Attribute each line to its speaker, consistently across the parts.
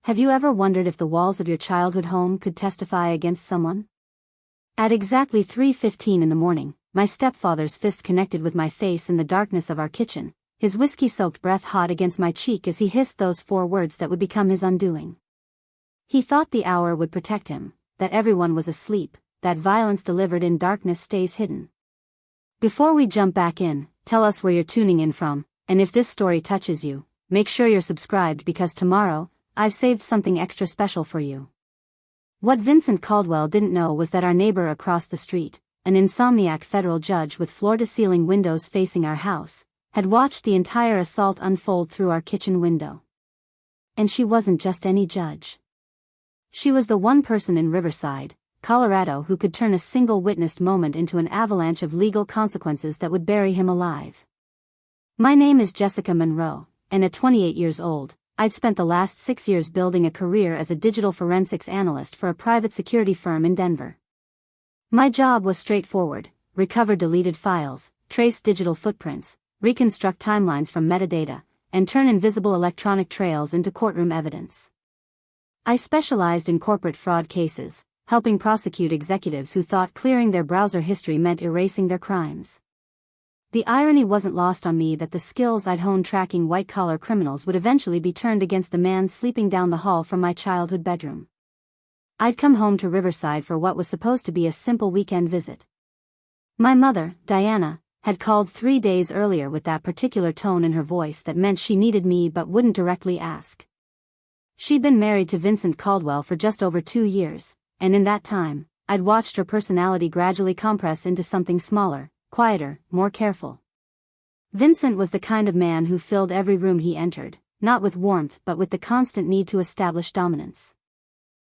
Speaker 1: Have you ever wondered if the walls of your childhood home could testify against someone? At exactly 3:15 in the morning, my stepfather's fist connected with my face in the darkness of our kitchen, his whiskey-soaked breath hot against my cheek as he hissed those 4 words that would become his undoing. He thought the hour would protect him, that everyone was asleep, that violence delivered in darkness stays hidden. Before we jump back in, tell us where you're tuning in from, and if this story touches you, make sure you're subscribed because tomorrow, I've saved something extra special for you. What Vincent Caldwell didn't know was that our neighbor across the street, an insomniac federal judge with floor-to-ceiling windows facing our house, had watched the entire assault unfold through our kitchen window. And she wasn't just any judge. She was the one person in Riverside, Colorado who could turn a single witnessed moment into an avalanche of legal consequences that would bury him alive. My name is Jessica Monroe, and at 28 years old, I'd spent the last 6 years building a career as a digital forensics analyst for a private security firm in Denver. My job was straightforward: recover deleted files, trace digital footprints, reconstruct timelines from metadata, and turn invisible electronic trails into courtroom evidence. I specialized in corporate fraud cases, helping prosecute executives who thought clearing their browser history meant erasing their crimes. The irony wasn't lost on me that the skills I'd honed tracking white-collar criminals would eventually be turned against the man sleeping down the hall from my childhood bedroom. I'd come home to Riverside for what was supposed to be a simple weekend visit. My mother, Diana, had called 3 days earlier with that particular tone in her voice that meant she needed me but wouldn't directly ask. She'd been married to Vincent Caldwell for just over 2 years, and in that time, I'd watched her personality gradually compress into something smaller, quieter, more careful. Vincent was the kind of man who filled every room he entered, not with warmth but with the constant need to establish dominance.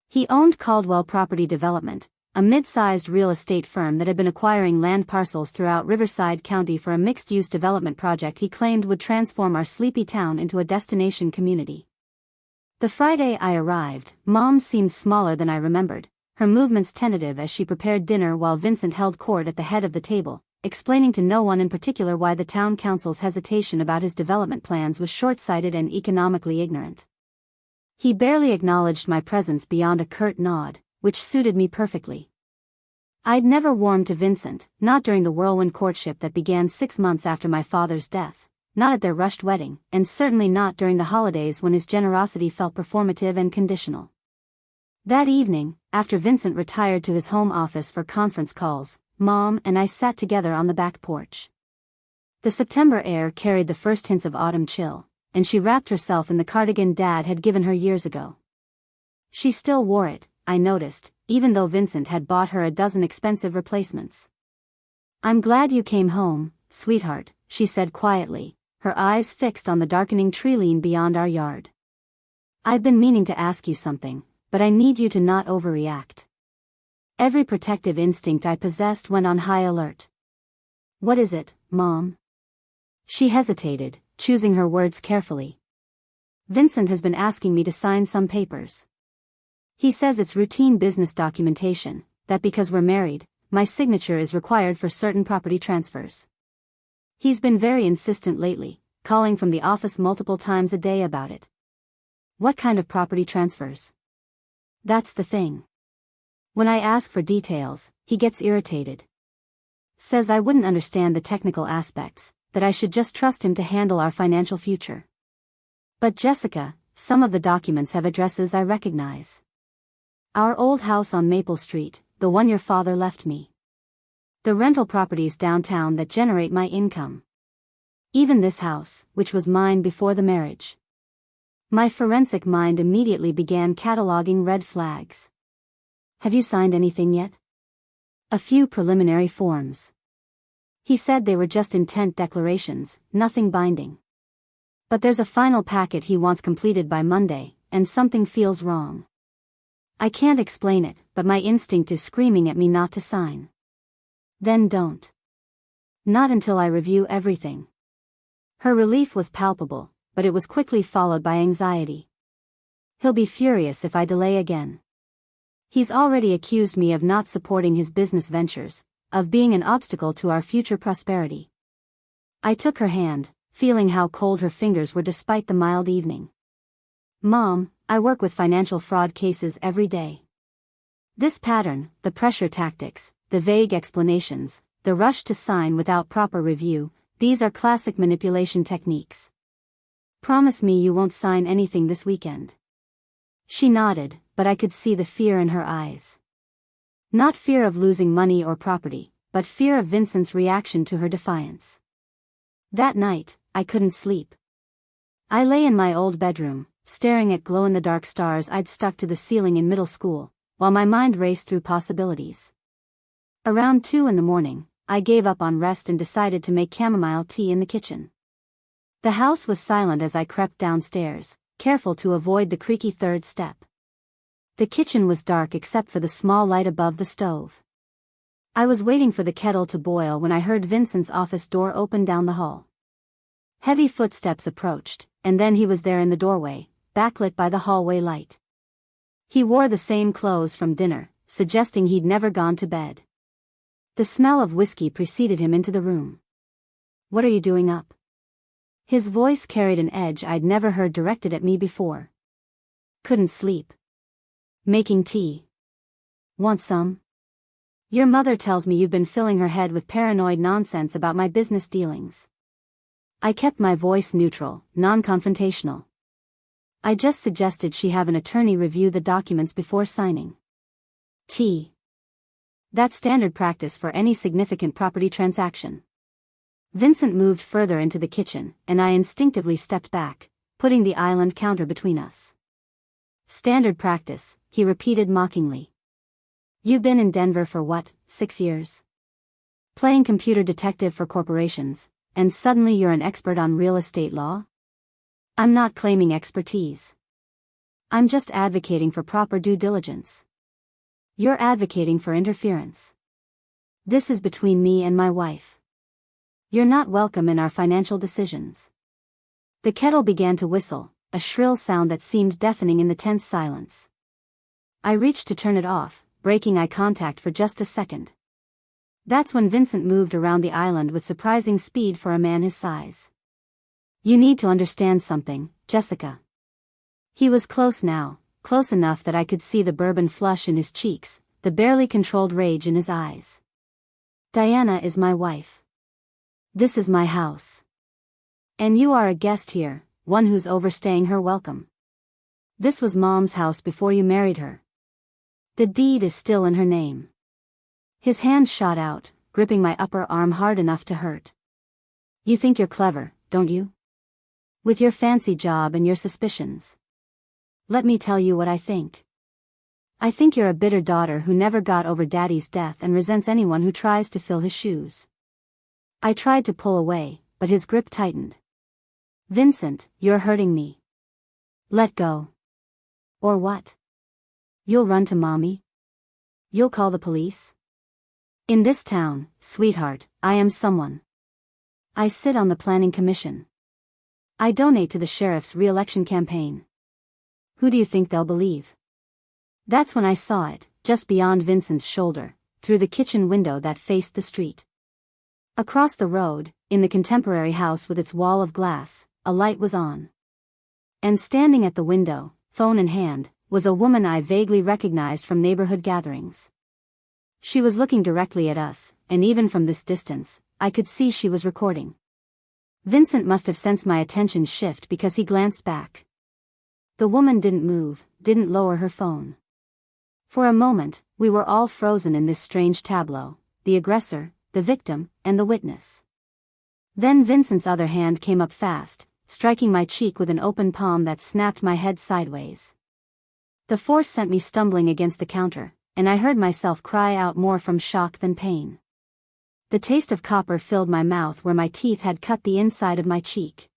Speaker 1: He owned Caldwell Property Development, a mid-sized real estate firm that had been acquiring land parcels throughout Riverside County for a mixed-use development project he claimed would transform our sleepy town into a destination community. The Friday I arrived, Mom seemed smaller than I remembered, her movements tentative as she prepared dinner while Vincent held court at the head of the table, explaining to no one in particular why the town council's hesitation about his development plans was short-sighted and economically ignorant. He barely acknowledged my presence beyond a curt nod, which suited me perfectly. I'd never warmed to Vincent, not during the whirlwind courtship that began 6 months after my father's death, not at their rushed wedding, and certainly not during the holidays when his generosity felt performative and conditional. That evening, after Vincent retired to his home office for conference calls, Mom and I sat together on the back porch. The September air carried the first hints of autumn chill, and she wrapped herself in the cardigan Dad had given her years ago. She still wore it, I noticed, even though Vincent had bought her a dozen expensive replacements. "I'm glad you came home, sweetheart," she said quietly, her eyes fixed on the darkening tree line beyond our yard. "I've been meaning to ask you something, but I need you to not overreact." Every protective instinct I possessed went on high alert. "What is it, Mom?" She hesitated, choosing her words carefully. "Vincent has been asking me to sign some papers. He says it's routine business documentation, that because we're married, my signature is required for certain property transfers. He's been very insistent lately, calling from the office multiple times a day about it." "What kind of property transfers?" "That's the thing. When I ask for details, he gets irritated. Says I wouldn't understand the technical aspects, that I should just trust him to handle our financial future." "But Jessica, some of the documents have addresses I recognize. Our old house on Maple Street, the one your father left me. The rental properties downtown that generate my income. Even this house, which was mine before the marriage." My forensic mind immediately began cataloging red flags. "Have you signed anything yet?" "A few preliminary forms." He said they were just intent declarations, nothing binding. "But there's a final packet he wants completed by Monday, and something feels wrong. I can't explain it, but my instinct is screaming at me not to sign." "Then don't." "Not until I review everything." Her relief was palpable, but it was quickly followed by anxiety. "He'll be furious if I delay again. He's already accused me of not supporting his business ventures, of being an obstacle to our future prosperity." I took her hand, feeling how cold her fingers were despite the mild evening. Mom, I work with financial fraud cases every day. This pattern, the pressure tactics, the vague explanations, the rush to sign without proper review, these are classic manipulation techniques. Promise me you won't sign anything this weekend. She nodded, but I could see the fear in her eyes. Not fear of losing money or property, but fear of Vincent's reaction to her defiance. That night, I couldn't sleep. I lay in my old bedroom, staring at glow-in-the-dark stars I'd stuck to the ceiling in middle school, while my mind raced through possibilities. Around 2 a.m, I gave up on rest and decided to make chamomile tea in the kitchen. The house was silent as I crept downstairs, careful to avoid the creaky third step. The kitchen was dark except for the small light above the stove. I was waiting for the kettle to boil when I heard Vincent's office door open down the hall. Heavy footsteps approached, and then he was there in the doorway, backlit by the hallway light. He wore the same clothes from dinner, suggesting he'd never gone to bed. The smell of whiskey preceded him into the room. "What are you doing up?" His voice carried an edge I'd never heard directed at me before. "Couldn't sleep. Making tea. Want some?" "Your mother tells me you've been filling her head with paranoid nonsense about my business dealings." I kept my voice neutral, non-confrontational. "I just suggested she have an attorney review the documents before signing." "Tea. That's standard practice for any significant property transaction." Vincent moved further into the kitchen, and I instinctively stepped back, putting the island counter between us. "Standard practice," he repeated mockingly. "You've been in Denver for what, 6 years? Playing computer detective for corporations, and suddenly you're an expert on real estate law?" "I'm not claiming expertise. I'm just advocating for proper due diligence." "You're advocating for interference. This is between me and my wife. You're not welcome in our financial decisions." The kettle began to whistle, a shrill sound that seemed deafening in the tense silence. I reached to turn it off, breaking eye contact for just a second. That's when Vincent moved around the island with surprising speed for a man his size. "You need to understand something, Jessica." He was close now, close enough that I could see the bourbon flush in his cheeks, the barely controlled rage in his eyes. "Diana is my wife. This is my house. And you are a guest here, one who's overstaying her welcome. This was Mom's house before you married her. The deed is still in her name." His hand shot out, gripping my upper arm hard enough to hurt. "You think you're clever, don't you? With your fancy job and your suspicions. Let me tell you what I think. I think you're a bitter daughter who never got over Daddy's death and resents anyone who tries to fill his shoes." I tried to pull away, but his grip tightened. "Vincent, you're hurting me. Let go." "Or what? You'll run to Mommy? You'll call the police?" "In this town, sweetheart, I am someone. I sit on the planning commission. I donate to the sheriff's re-election campaign. Who do you think they'll believe?" That's when I saw it, just beyond Vincent's shoulder, through the kitchen window that faced the street. Across the road, in the contemporary house with its wall of glass, a light was on. And standing at the window, phone in hand, was a woman I vaguely recognized from neighborhood gatherings. She was looking directly at us, and even from this distance, I could see she was recording. Vincent must have sensed my attention shift because he glanced back. The woman didn't move, didn't lower her phone. For a moment, we were all frozen in this strange tableau, the aggressor, the victim, and the witness. Then Vincent's other hand came up fast, striking my cheek with an open palm that snapped my head sideways. The force sent me stumbling against the counter, and I heard myself cry out more from shock than pain. The taste of copper filled my mouth where my teeth had cut the inside of my cheek.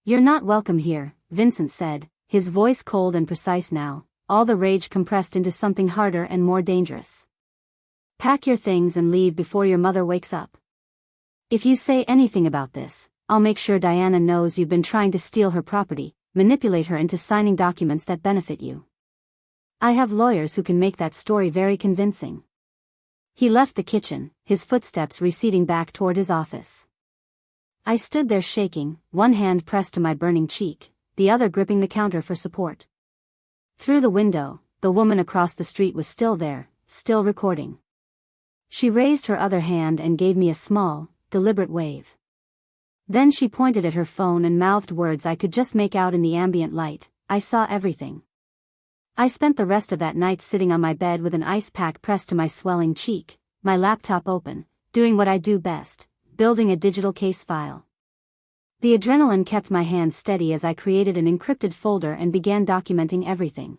Speaker 1: "You're not welcome here," Vincent said, his voice cold and precise now, all the rage compressed into something harder and more dangerous. "Pack your things and leave before your mother wakes up. If you say anything about this, I'll make sure Diana knows you've been trying to steal her property, manipulate her into signing documents that benefit you. I have lawyers who can make that story very convincing." He left the kitchen, his footsteps receding back toward his office. I stood there shaking, one hand pressed to my burning cheek, the other gripping the counter for support. Through the window, the woman across the street was still there, still recording. She raised her other hand and gave me a small, deliberate wave. Then she pointed at her phone and mouthed words I could just make out in the ambient light. I saw everything. I spent the rest of that night sitting on my bed with an ice pack pressed to my swelling cheek, my laptop open, doing what I do best, building a digital case file. The adrenaline kept my hands steady as I created an encrypted folder and began documenting everything.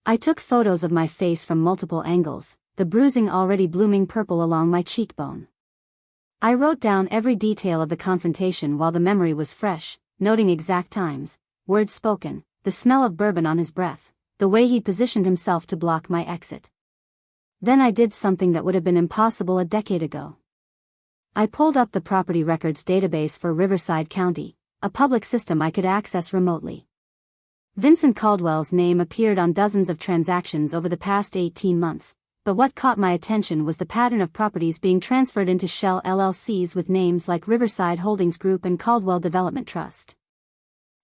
Speaker 1: I took photos of my face from multiple angles, the bruising already blooming purple along my cheekbone. I wrote down every detail of the confrontation while the memory was fresh, noting exact times, words spoken, the smell of bourbon on his breath, the way he positioned himself to block my exit. Then I did something that would have been impossible a decade ago. I pulled up the property records database for Riverside County, a public system I could access remotely. Vincent Caldwell's name appeared on dozens of transactions over the past 18 months, but what caught my attention was the pattern of properties being transferred into shell LLCs with names like Riverside Holdings Group and Caldwell Development Trust.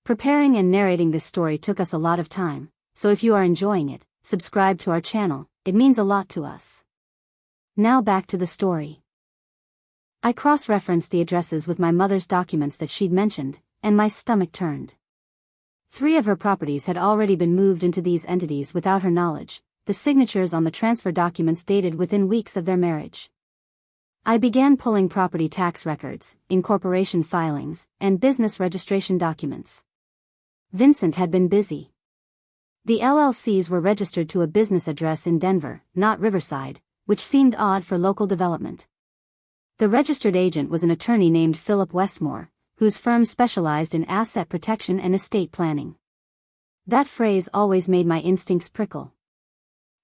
Speaker 1: Preparing and narrating this story took us a lot of time, so if you are enjoying it, subscribe to our channel, it means a lot to us. Now back to the story. I cross-referenced the addresses with my mother's documents that she'd mentioned, and my stomach turned. 3 of her properties had already been moved into these entities without her knowledge, the signatures on the transfer documents dated within weeks of their marriage. I began pulling property tax records, incorporation filings, and business registration documents. Vincent had been busy. The LLCs were registered to a business address in Denver, not Riverside, which seemed odd for local development. The registered agent was an attorney named Philip Westmore, whose firm specialized in asset protection and estate planning. That phrase always made my instincts prickle.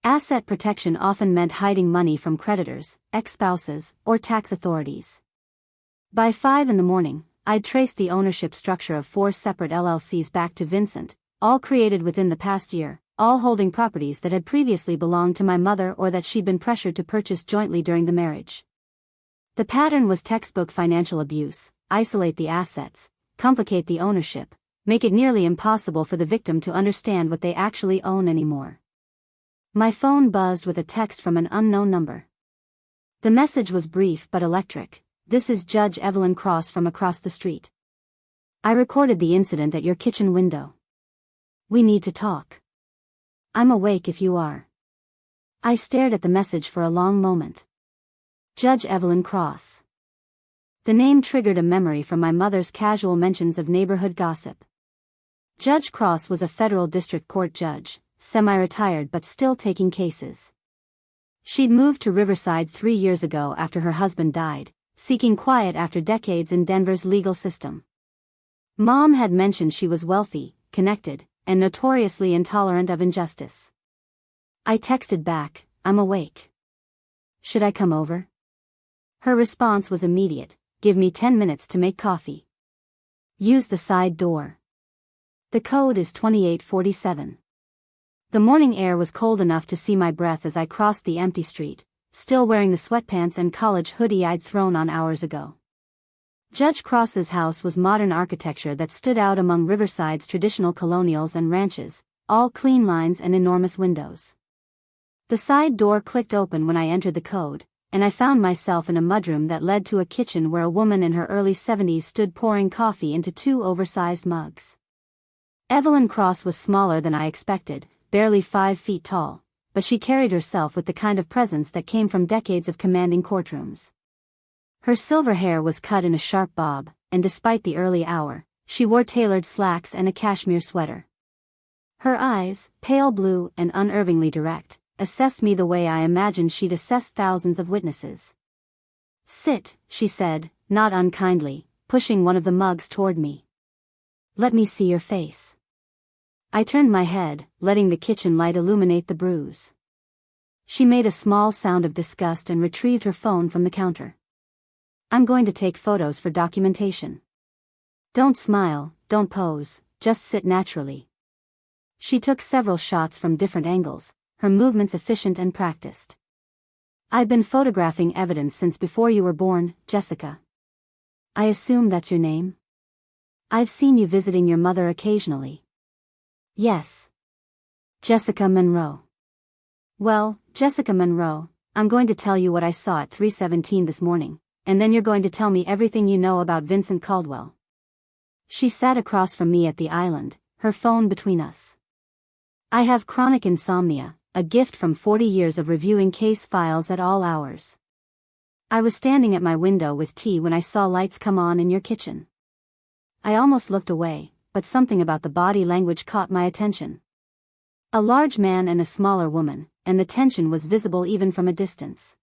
Speaker 1: Asset protection often meant hiding money from creditors, ex-spouses, or tax authorities. By 5 a.m, I'd traced the ownership structure of 4 separate LLCs back to Vincent, all created within the past year, all holding properties that had previously belonged to my mother or that she'd been pressured to purchase jointly during the marriage. The pattern was textbook financial abuse: isolate the assets, complicate the ownership, make it nearly impossible for the victim to understand what they actually own anymore. My phone buzzed with a text from an unknown number. The message was brief but electric. "This is Judge Evelyn Cross from across the street. I recorded the incident at your kitchen window. We need to talk. I'm awake if you are." I stared at the message for a long moment. Judge Evelyn Cross. The name triggered a memory from my mother's casual mentions of neighborhood gossip. Judge Cross was a federal district court judge, semi-retired but still taking cases. She'd moved to Riverside 3 years ago after her husband died, seeking quiet after decades in Denver's legal system. Mom had mentioned she was wealthy, connected, and notoriously intolerant of injustice. I texted back, "I'm awake. Should I come over?" Her response was immediate: "Give me 10 minutes to make coffee. Use the side door. The code is 2847. The morning air was cold enough to see my breath as I crossed the empty street, still wearing the sweatpants and college hoodie I'd thrown on hours ago. Judge Cross's house was modern architecture that stood out among Riverside's traditional colonials and ranches, all clean lines and enormous windows. The side door clicked open when I entered the code, and I found myself in a mudroom that led to a kitchen where a woman in her early 70s stood pouring coffee into 2 oversized mugs. Evelyn Cross was smaller than I expected, barely 5 feet tall, but she carried herself with the kind of presence that came from decades of commanding courtrooms. Her silver hair was cut in a sharp bob, and despite the early hour, she wore tailored slacks and a cashmere sweater. Her eyes, pale blue and unervingly direct, assessed me the way I imagined she'd assessed thousands of witnesses. "Sit," she said, not unkindly, pushing one of the mugs toward me. "Let me see your face." I turned my head, letting the kitchen light illuminate the bruise. She made a small sound of disgust and retrieved her phone from the counter. "I'm going to take photos for documentation. Don't smile, don't pose, just sit naturally." She took several shots from different angles, her movements efficient and practiced. "I've been photographing evidence since before you were born, Jessica. I assume that's your name?" I've seen you visiting your mother occasionally. Yes. Jessica Monroe. Well, Jessica Monroe, I'm going to tell you what I saw at 3:17 this morning, and then you're going to tell me everything you know about Vincent Caldwell. She sat across from me at the island, her phone between us. I have chronic insomnia, a gift from 40 years of reviewing case files at all hours. I was standing at my window with tea when I saw lights come on in your kitchen. I almost looked away, but something about the body language caught my attention. A large man and a smaller woman, and the tension was visible even from a distance.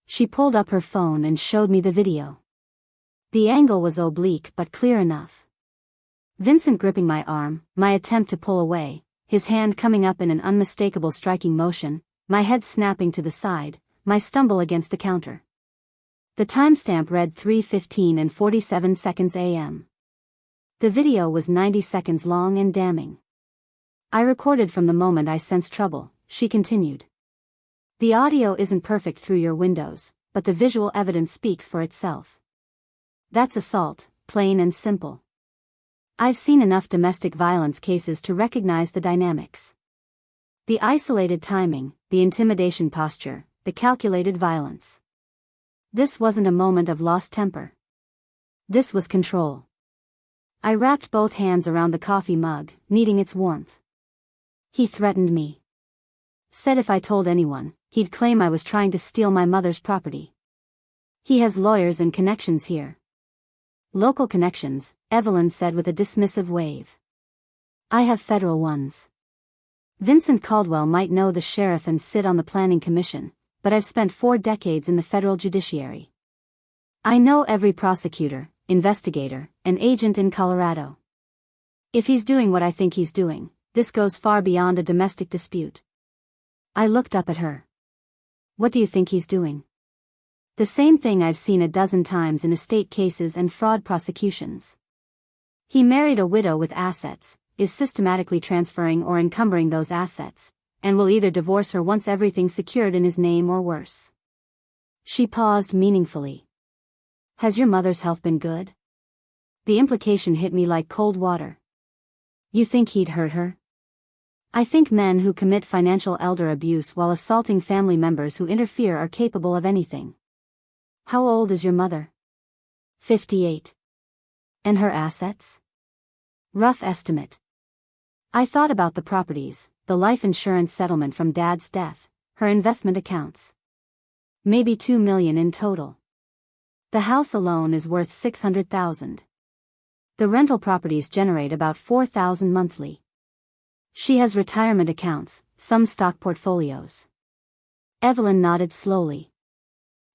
Speaker 1: She pulled up her phone and showed me the video. The angle was oblique but clear enough. Vincent gripping my arm, my attempt to pull away, his hand coming up in an unmistakable striking motion, my head snapping to the side, my stumble against the counter. The timestamp read 3:15 and 47 seconds a.m. The video was 90 seconds long and damning. I recorded from the moment I sensed trouble, she continued. The audio isn't perfect through your windows, but the visual evidence speaks for itself. That's assault, plain and simple. I've seen enough domestic violence cases to recognize the dynamics. The isolated timing, the intimidation posture, the calculated violence. This wasn't a moment of lost temper. This was control. I wrapped both hands around the coffee mug, needing its warmth. He threatened me. Said if I told anyone, he'd claim I was trying to steal my mother's property. He has lawyers and connections here. Local connections, Evelyn said with a dismissive wave. I have federal ones. Vincent Caldwell might know the sheriff and sit on the planning commission, but I've spent 4 decades in the federal judiciary. I know every prosecutor, investigator, and agent in Colorado. If he's doing what I think he's doing, this goes far beyond a domestic dispute. I looked up at her. What do you think he's doing? The same thing I've seen a dozen times in estate cases and fraud prosecutions. He married a widow with assets, is systematically transferring or encumbering those assets, and will either divorce her once everything's secured in his name or worse. She paused meaningfully. Has your mother's health been good? The implication hit me like cold water. You think he'd hurt her? I think men who commit financial elder abuse while assaulting family members who interfere are capable of anything. How old is your mother? 58. And her assets? Rough estimate. I thought about the properties, the life insurance settlement from Dad's death, her investment accounts. Maybe $2 million in total. The house alone is worth $600,000. The rental properties generate about $4,000 monthly. She has retirement accounts, some stock portfolios. Evelyn nodded slowly.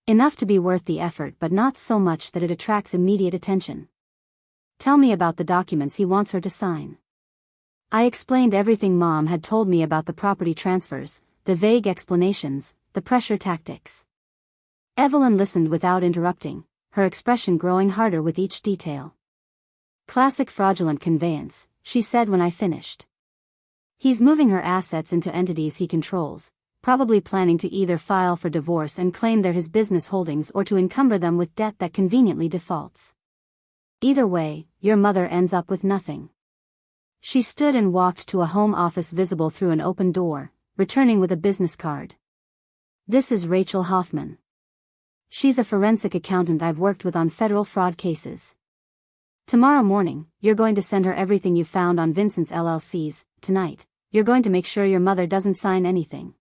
Speaker 1: Enough to be worth the effort, but not so much that it attracts immediate attention. Tell me about the documents he wants her to sign. I explained everything Mom had told me about the property transfers, the vague explanations, the pressure tactics. Evelyn listened without interrupting, her expression growing harder with each detail. Classic fraudulent conveyance, she said when I finished. He's moving her assets into entities he controls, probably planning to either file for divorce and claim they're his business holdings or to encumber them with debt that conveniently defaults. Either way, your mother ends up with nothing. She stood and walked to a home office visible through an open door, returning with a business card. This is Rachel Hoffman. She's a forensic accountant I've worked with on federal fraud cases. Tomorrow morning, you're going to send her everything you found on Vincent's LLCs. Tonight, you're going to make sure your mother doesn't sign anything.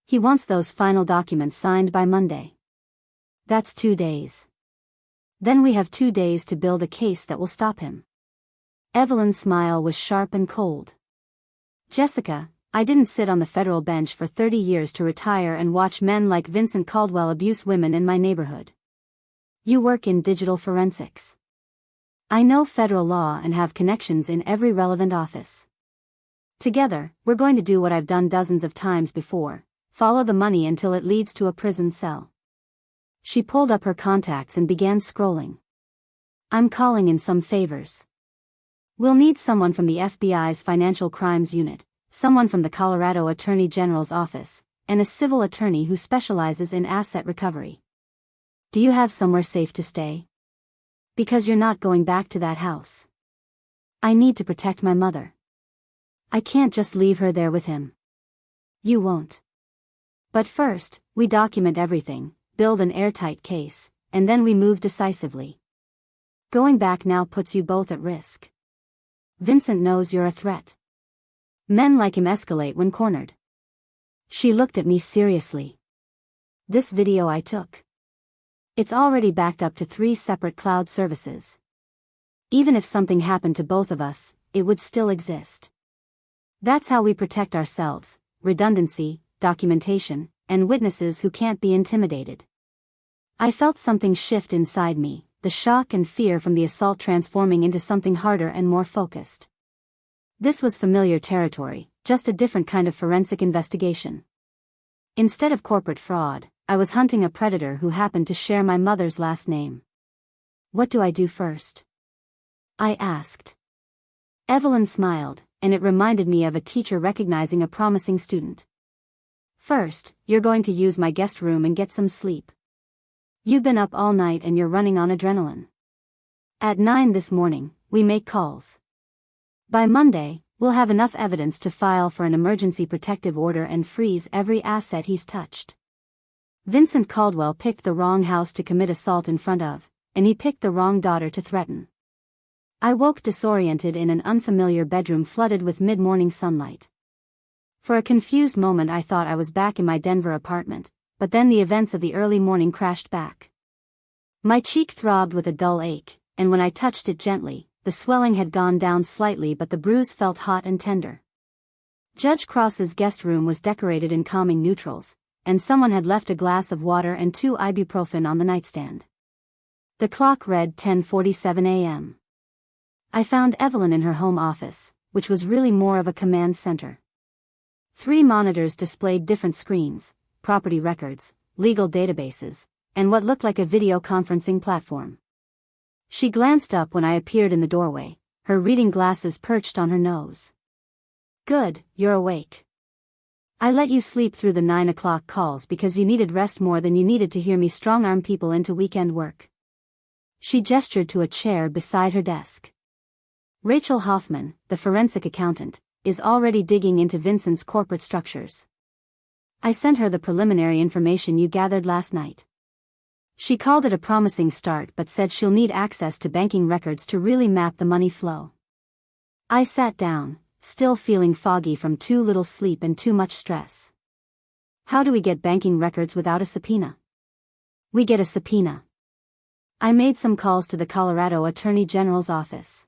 Speaker 1: He wants those final documents signed by Monday. That's 2 days. Then we have 2 days to build a case that will stop him. Evelyn's smile was sharp and cold. Jessica, I didn't sit on the federal bench for 30 years to retire and watch men like Vincent Caldwell abuse women in my neighborhood. You work in digital forensics. I know federal law and have connections in every relevant office. Together, we're going to do what I've done dozens of times before. Follow the money until it leads to a prison cell. She pulled up her contacts and began scrolling. I'm calling in some favors. We'll need someone from the FBI's Financial Crimes Unit, someone from the Colorado Attorney General's office, and a civil attorney who specializes in asset recovery. Do you have somewhere safe to stay? Because you're not going back to that house. I need to protect my mother. I can't just leave her there with him. You won't. But first, we document everything, build an airtight case, and then we move decisively. Going back now puts you both at risk. Vincent knows you're a threat. Men like him escalate when cornered. She looked at me seriously. This video I took. It's already backed up to 3 separate cloud services. Even if something happened to both of us, it would still exist. That's how we protect ourselves: redundancy, documentation, and witnesses who can't be intimidated. I felt something shift inside me, the shock and fear from the assault transforming into something harder and more focused. This was familiar territory, just a different kind of forensic investigation. Instead of corporate fraud, I was hunting a predator who happened to share my mother's last name. What do I do first? I asked. Evelyn smiled, and it reminded me of a teacher recognizing a promising student. First, you're going to use my guest room and get some sleep. You've been up all night and you're running on adrenaline. At 9 this morning, we make calls. By Monday, we'll have enough evidence to file for an emergency protective order and freeze every asset he's touched. Vincent Caldwell picked the wrong house to commit assault in front of, and he picked the wrong daughter to threaten. I woke disoriented in an unfamiliar bedroom flooded with mid-morning sunlight. For a confused moment I thought I was back in my Denver apartment, but then the events of the early morning crashed back. My cheek throbbed with a dull ache, and when I touched it gently, the swelling had gone down slightly but the bruise felt hot and tender. Judge Cross's guest room was decorated in calming neutrals, and someone had left a glass of water and 2 ibuprofen on the nightstand. The clock read 10:47 a.m. I found Evelyn in her home office, which was really more of a command center. 3 monitors displayed different screens, property records, legal databases, and what looked like a video conferencing platform. She glanced up when I appeared in the doorway, her reading glasses perched on her nose. Good, you're awake. I let you sleep through the 9 o'clock calls because you needed rest more than you needed to hear me strong-arm people into weekend work. She gestured to a chair beside her desk. Rachel Hoffman, the forensic accountant, is already digging into Vincent's corporate structures. I sent her the preliminary information you gathered last night. She called it a promising start but said she'll need access to banking records to really map the money flow. I sat down, still feeling foggy from too little sleep and too much stress. How do we get banking records without a subpoena? We get a subpoena. I made some calls to the Colorado Attorney General's office.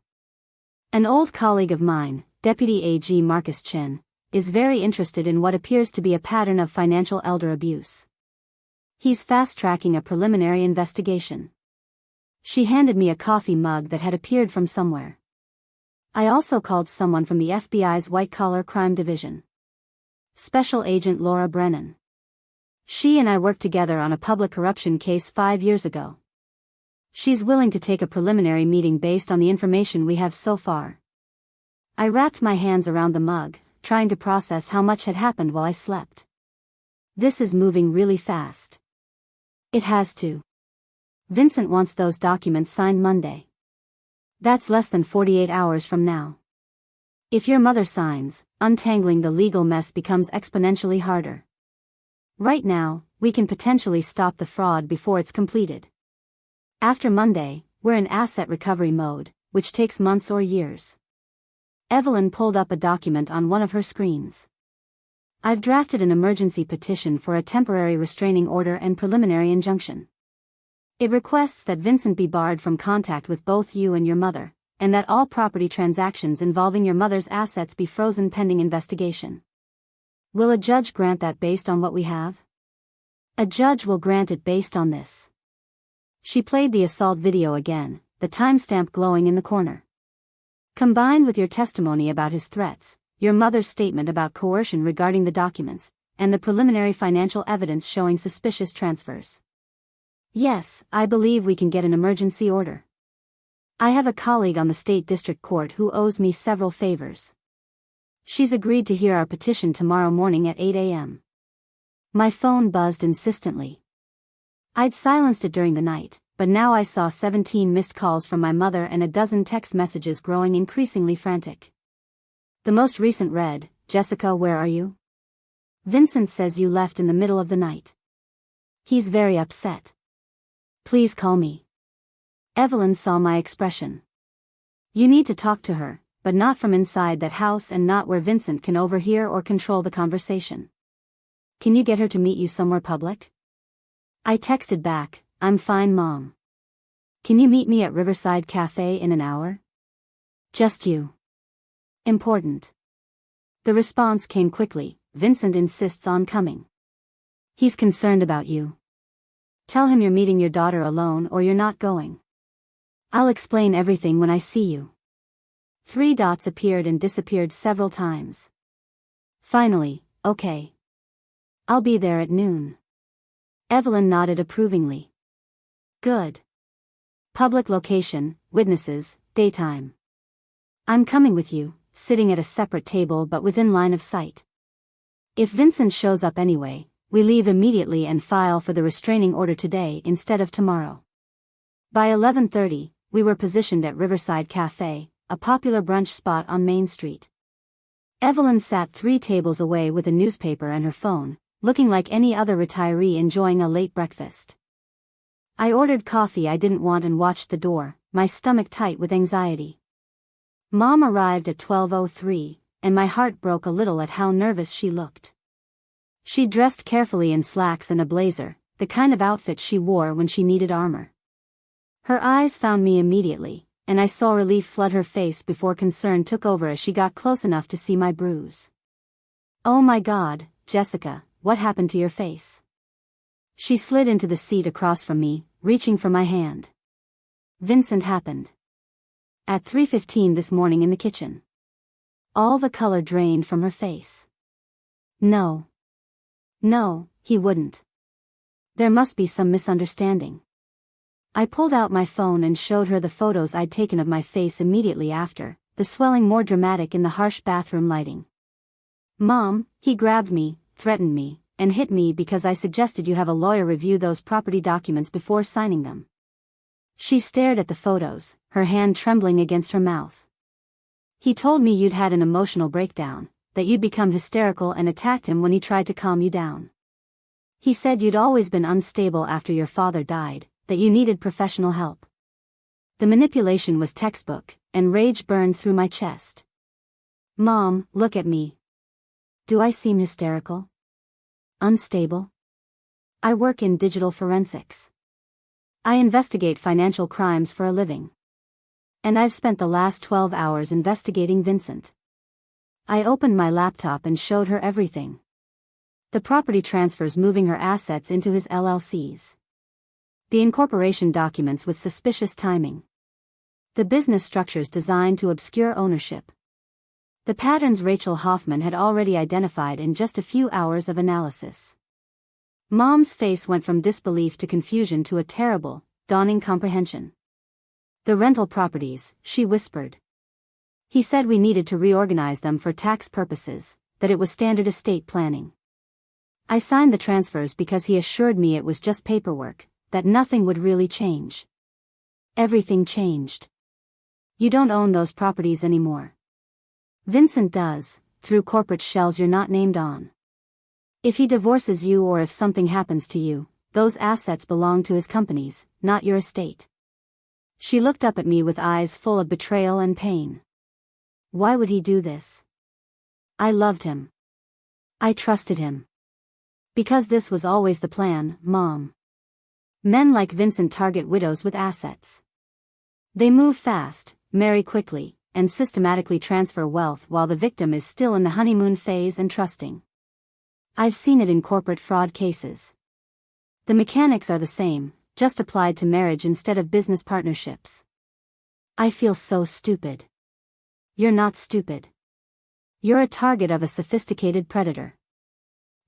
Speaker 1: An old colleague of mine, Deputy AG Marcus Chin, is very interested in what appears to be a pattern of financial elder abuse. He's fast-tracking a preliminary investigation. She handed me a coffee mug that had appeared from somewhere. I also called someone from the FBI's white-collar crime division. Special Agent Laura Brennan. She and I worked together on a public corruption case 5 years ago. She's willing to take a preliminary meeting based on the information we have so far. I wrapped my hands around the mug, trying to process how much had happened while I slept. This is moving really fast. It has to. Vincent wants those documents signed Monday. That's less than 48 hours from now. If your mother signs, untangling the legal mess becomes exponentially harder. Right now, we can potentially stop the fraud before it's completed. After Monday, we're in asset recovery mode, which takes months or years. Evelyn pulled up a document on one of her screens. I've drafted an emergency petition for a temporary restraining order and preliminary injunction. It requests that Vincent be barred from contact with both you and your mother, and that all property transactions involving your mother's assets be frozen pending investigation. Will a judge grant that based on what we have? A judge will grant it based on this. She played the assault video again, the timestamp glowing in the corner. Combined with your testimony about his threats, your mother's statement about coercion regarding the documents, and the preliminary financial evidence showing suspicious transfers. Yes, I believe we can get an emergency order. I have a colleague on the state district court who owes me several favors. She's agreed to hear our petition tomorrow morning at 8 a.m. My phone buzzed insistently. I'd silenced it during the night, but now I saw 17 missed calls from my mother and a dozen text messages growing increasingly frantic. The most recent read, "Jessica, where are you? Vincent says you left in the middle of the night. He's very upset. Please call me." Evelyn saw my expression. "You need to talk to her, but not from inside that house and not where Vincent can overhear or control the conversation. Can you get her to meet you somewhere public?" I texted back, "I'm fine, Mom. Can you meet me at Riverside Cafe in an hour? Just you. Important." The response came quickly, "Vincent insists on coming. He's concerned about you. Tell him you're meeting your daughter alone or you're not going. I'll explain everything when I see you." 3 dots appeared and disappeared several times. Finally, "Okay. I'll be there at noon." Evelyn nodded approvingly. "Good. Public location, witnesses, daytime. I'm coming with you, sitting at a separate table but within line of sight. If Vincent shows up anyway, we leave immediately and file for the restraining order today instead of tomorrow." By 11:30, we were positioned at Riverside Cafe, a popular brunch spot on Main Street. Evelyn sat 3 tables away with a newspaper and her phone, looking like any other retiree enjoying a late breakfast. I ordered coffee I didn't want and watched the door, my stomach tight with anxiety. Mom arrived at 12:03, and my heart broke a little at how nervous she looked. She dressed carefully in slacks and a blazer, the kind of outfit she wore when she needed armor. Her eyes found me immediately, and I saw relief flood her face before concern took over as she got close enough to see my bruise. "Oh my God, Jessica, what happened to your face?" She slid into the seat across from me, reaching for my hand. "Vincent happened at 3:15 this morning in the kitchen." All the color drained from her face. No, he wouldn't. There must be some misunderstanding." I pulled out my phone and showed her the photos I'd taken of my face immediately after, the swelling more dramatic in the harsh bathroom lighting. "Mom, he grabbed me, threatened me, and hit me because I suggested you have a lawyer review those property documents before signing them." She stared at the photos, her hand trembling against her mouth. "He told me you'd had an emotional breakdown, that you'd become hysterical and attacked him when he tried to calm you down. He said you'd always been unstable after your father died, that you needed professional help." The manipulation was textbook, and rage burned through my chest. "Mom, look at me. Do I seem hysterical? Unstable? I work in digital forensics. I investigate financial crimes for a living. And I've spent the last 12 hours investigating Vincent." I opened my laptop and showed her everything. The property transfers moving her assets into his LLCs. The incorporation documents with suspicious timing. The business structures designed to obscure ownership. The patterns Rachel Hoffman had already identified in just a few hours of analysis. Mom's face went from disbelief to confusion to a terrible, dawning comprehension. "The rental properties," she whispered. "He said we needed to reorganize them for tax purposes, that it was standard estate planning. I signed the transfers because he assured me it was just paperwork, that nothing would really change. Everything changed. You don't own those properties anymore. Vincent does, through corporate shells you're not named on. If he divorces you or if something happens to you, those assets belong to his companies, not your estate." She looked up at me with eyes full of betrayal and pain. "Why would he do this? I loved him. I trusted him. Because this was always the plan, Mom. Men like Vincent target widows with assets. They move fast, marry quickly, and systematically transfer wealth while the victim is still in the honeymoon phase and trusting. I've seen it in corporate fraud cases. The mechanics are the same, just applied to marriage instead of business partnerships. I feel so stupid." "You're not stupid. You're a target of a sophisticated predator.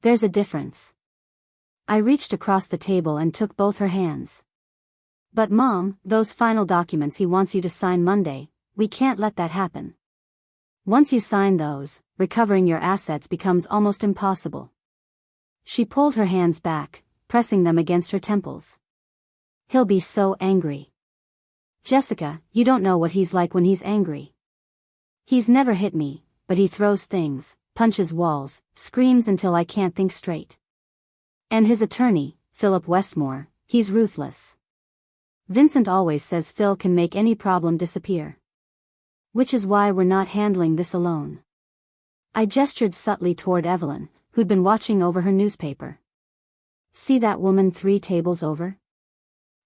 Speaker 1: There's a difference." I reached across the table and took both her hands. "But Mom, those final documents he wants you to sign Monday, we can't let that happen. Once you sign those, recovering your assets becomes almost impossible." She pulled her hands back, pressing them against her temples. He'll be so angry. Jessica, you don't know what he's like when he's angry. He's never hit me, but he throws things, punches walls, screams until I can't think straight. And his attorney, Philip Westmore, he's ruthless. Vincent always says Phil can make any problem disappear. Which is why we're not handling this alone. I gestured subtly toward Evelyn, who'd been watching over her newspaper. See that woman 3 tables over?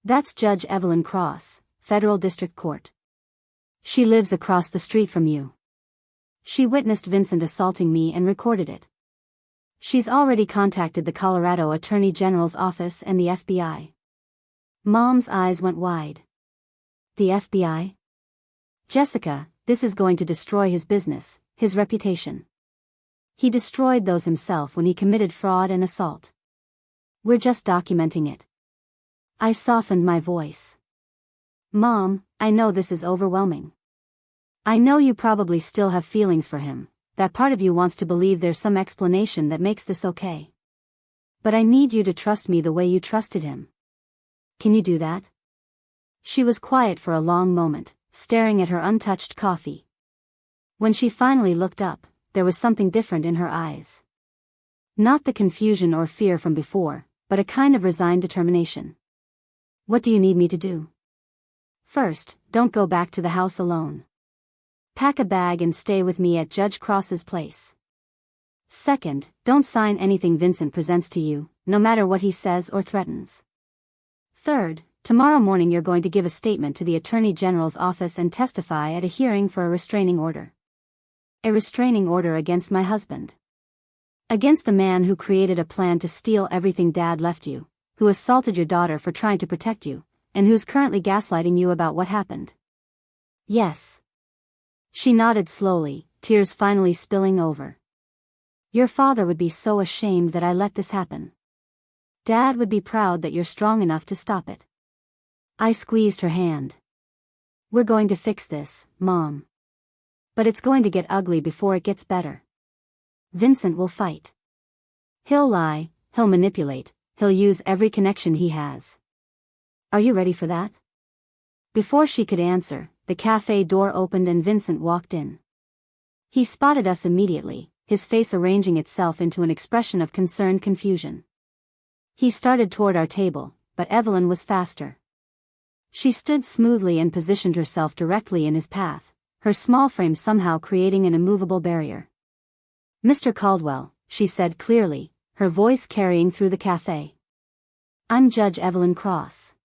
Speaker 1: That's Judge Evelyn Cross, Federal District Court. She lives across the street from you. She witnessed Vincent assaulting me and recorded it. She's already contacted the Colorado Attorney General's office and the FBI. Mom's eyes went wide. The FBI? Jessica, this is going to destroy his business, his reputation. He destroyed those himself when he committed fraud and assault. We're just documenting it. I softened my voice. Mom, I know this is overwhelming. I know you probably still have feelings for him, that part of you wants to believe there's some explanation that makes this okay. But I need you to trust me the way you trusted him. Can you do that? She was quiet for a long moment, staring at her untouched coffee. When she finally looked up, there was something different in her eyes. Not the confusion or fear from before, but a kind of resigned determination. What do you need me to do? First, don't go back to the house alone. Pack a bag and stay with me at Judge Cross's place. Second, don't sign anything Vincent presents to you, no matter what he says or threatens. Third, tomorrow morning you're going to give a statement to the Attorney General's office and testify at a hearing for a restraining order. A restraining order against my husband. Against the man who created a plan to steal everything Dad left you, who assaulted your daughter for trying to protect you, and who's currently gaslighting you about what happened. Yes. She nodded slowly, tears finally spilling over. Your father would be so ashamed that I let this happen. Dad would be proud that you're strong enough to stop it. I squeezed her hand. We're going to fix this, Mom. But it's going to get ugly before it gets better. Vincent will fight. He'll lie, he'll manipulate, he'll use every connection he has. Are you ready for that? Before she could answer, the cafe door opened and Vincent walked in. He spotted us immediately, his face arranging itself into an expression of concerned confusion. He started toward our table, but Evelyn was faster. She stood smoothly and positioned herself directly in his path, her small frame somehow creating an immovable barrier. Mr. Caldwell, she said clearly, her voice carrying through the cafe. I'm Judge Evelyn Cross.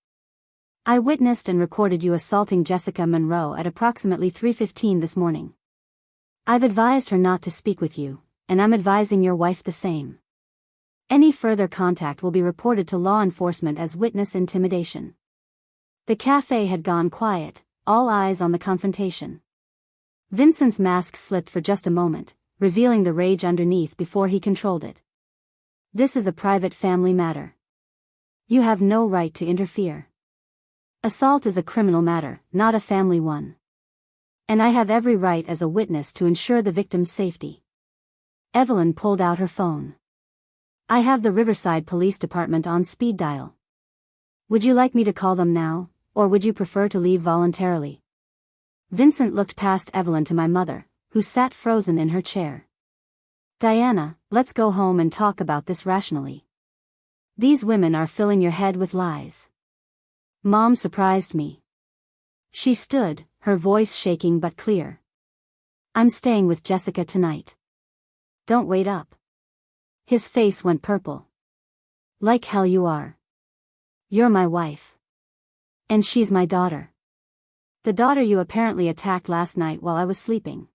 Speaker 1: I witnessed and recorded you assaulting Jessica Monroe at approximately 3:15 this morning. I've advised her not to speak with you, and I'm advising your wife the same. Any further contact will be reported to law enforcement as witness intimidation. The cafe had gone quiet, all eyes on the confrontation. Vincent's mask slipped for just a moment, revealing the rage underneath before he controlled it. This is a private family matter. You have no right to interfere. Assault is a criminal matter, not a family one. And I have every right as a witness to ensure the victim's safety. Evelyn pulled out her phone. I have the Riverside Police Department on speed dial. Would you like me to call them now, or would you prefer to leave voluntarily? Vincent looked past Evelyn to my mother, who sat frozen in her chair. Diana, let's go home and talk about this rationally. These women are filling your head with lies. Mom surprised me. She stood, her voice shaking but clear. I'm staying with Jessica tonight. Don't wait up. His face went purple. Like hell you are. You're my wife. And she's my daughter. The daughter you apparently attacked last night while I was sleeping.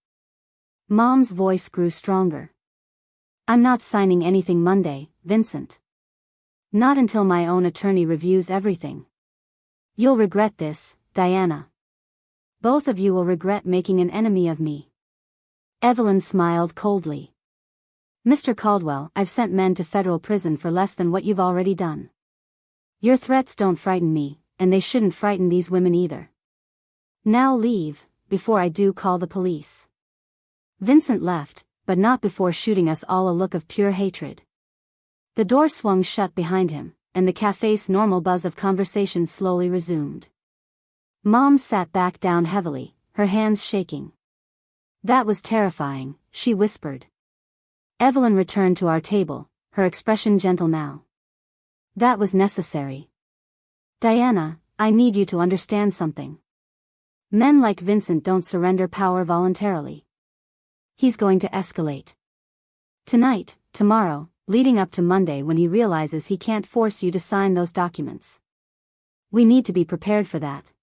Speaker 1: Mom's voice grew stronger. I'm not signing anything Monday, Vincent. Not until my own attorney reviews everything. You'll regret this, Diana. Both of you will regret making an enemy of me. Evelyn smiled coldly. Mr. Caldwell, I've sent men to federal prison for less than what you've already done. Your threats don't frighten me, and they shouldn't frighten these women either. Now leave, before I do call the police. Vincent left, but not before shooting us all a look of pure hatred. The door swung shut behind him, and the cafe's normal buzz of conversation slowly resumed. Mom sat back down heavily, her hands shaking. "That was terrifying," she whispered. Evelyn returned to our table, her expression gentle now. "That was necessary. Diana, I need you to understand something. Men like Vincent don't surrender power voluntarily. He's going to escalate. Tonight, tomorrow, leading up to Monday when he realizes he can't force you to sign those documents. We need to be prepared for that."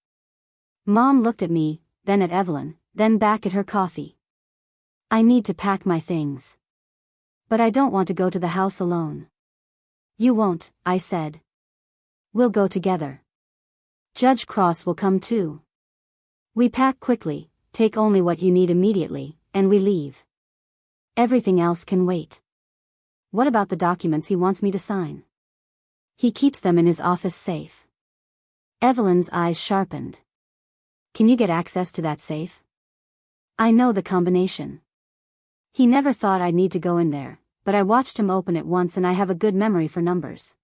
Speaker 1: Mom looked at me, then at Evelyn, then back at her coffee. "I need to pack my things. But I don't want to go to the house alone." "You won't," I said. "We'll go together. Judge Cross will come too." We pack quickly, take only what you need immediately, and we leave. Everything else can wait. "What about the documents he wants me to sign?" "He keeps them in his office safe." Evelyn's eyes sharpened. "Can you get access to that safe?" "I know the combination." He never thought I'd need to go in there, but I watched him open it once and I have a good memory for numbers.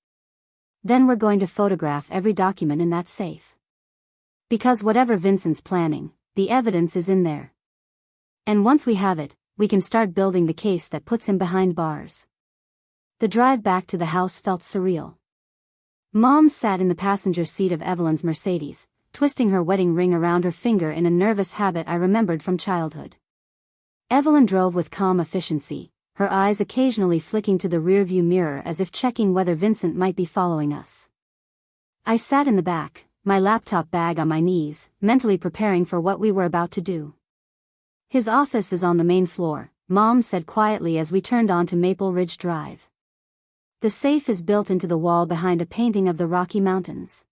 Speaker 1: "Then we're going to photograph every document in that safe. Because whatever Vincent's planning, the evidence is in there. And once we have it, we can start building the case that puts him behind bars." The drive back to the house felt surreal. Mom sat in the passenger seat of Evelyn's Mercedes, twisting her wedding ring around her finger in a nervous habit I remembered from childhood. Evelyn drove with calm efficiency, her eyes occasionally flicking to the rearview mirror as if checking whether Vincent might be following us. I sat in the back, my laptop bag on my knees, mentally preparing for what we were about to do. "His office is on the main floor," Mom said quietly as we turned onto Maple Ridge Drive. "The safe is built into the wall behind a painting of the Rocky Mountains.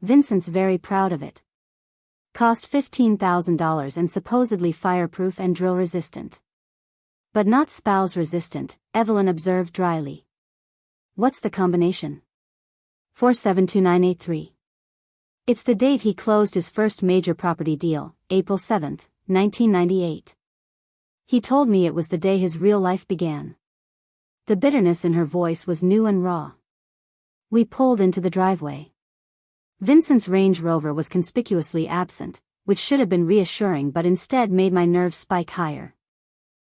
Speaker 1: Vincent's very proud of it. Cost $15,000 and supposedly fireproof and drill resistant. But not spouse resistant," Evelyn observed dryly. "What's the combination?" 472983. It's the date he closed his first major property deal, April 7, 1998. He told me it was the day his real life began. The bitterness in her voice was new and raw. We pulled into the driveway. Vincent's Range Rover was conspicuously absent, which should have been reassuring but instead made my nerves spike higher.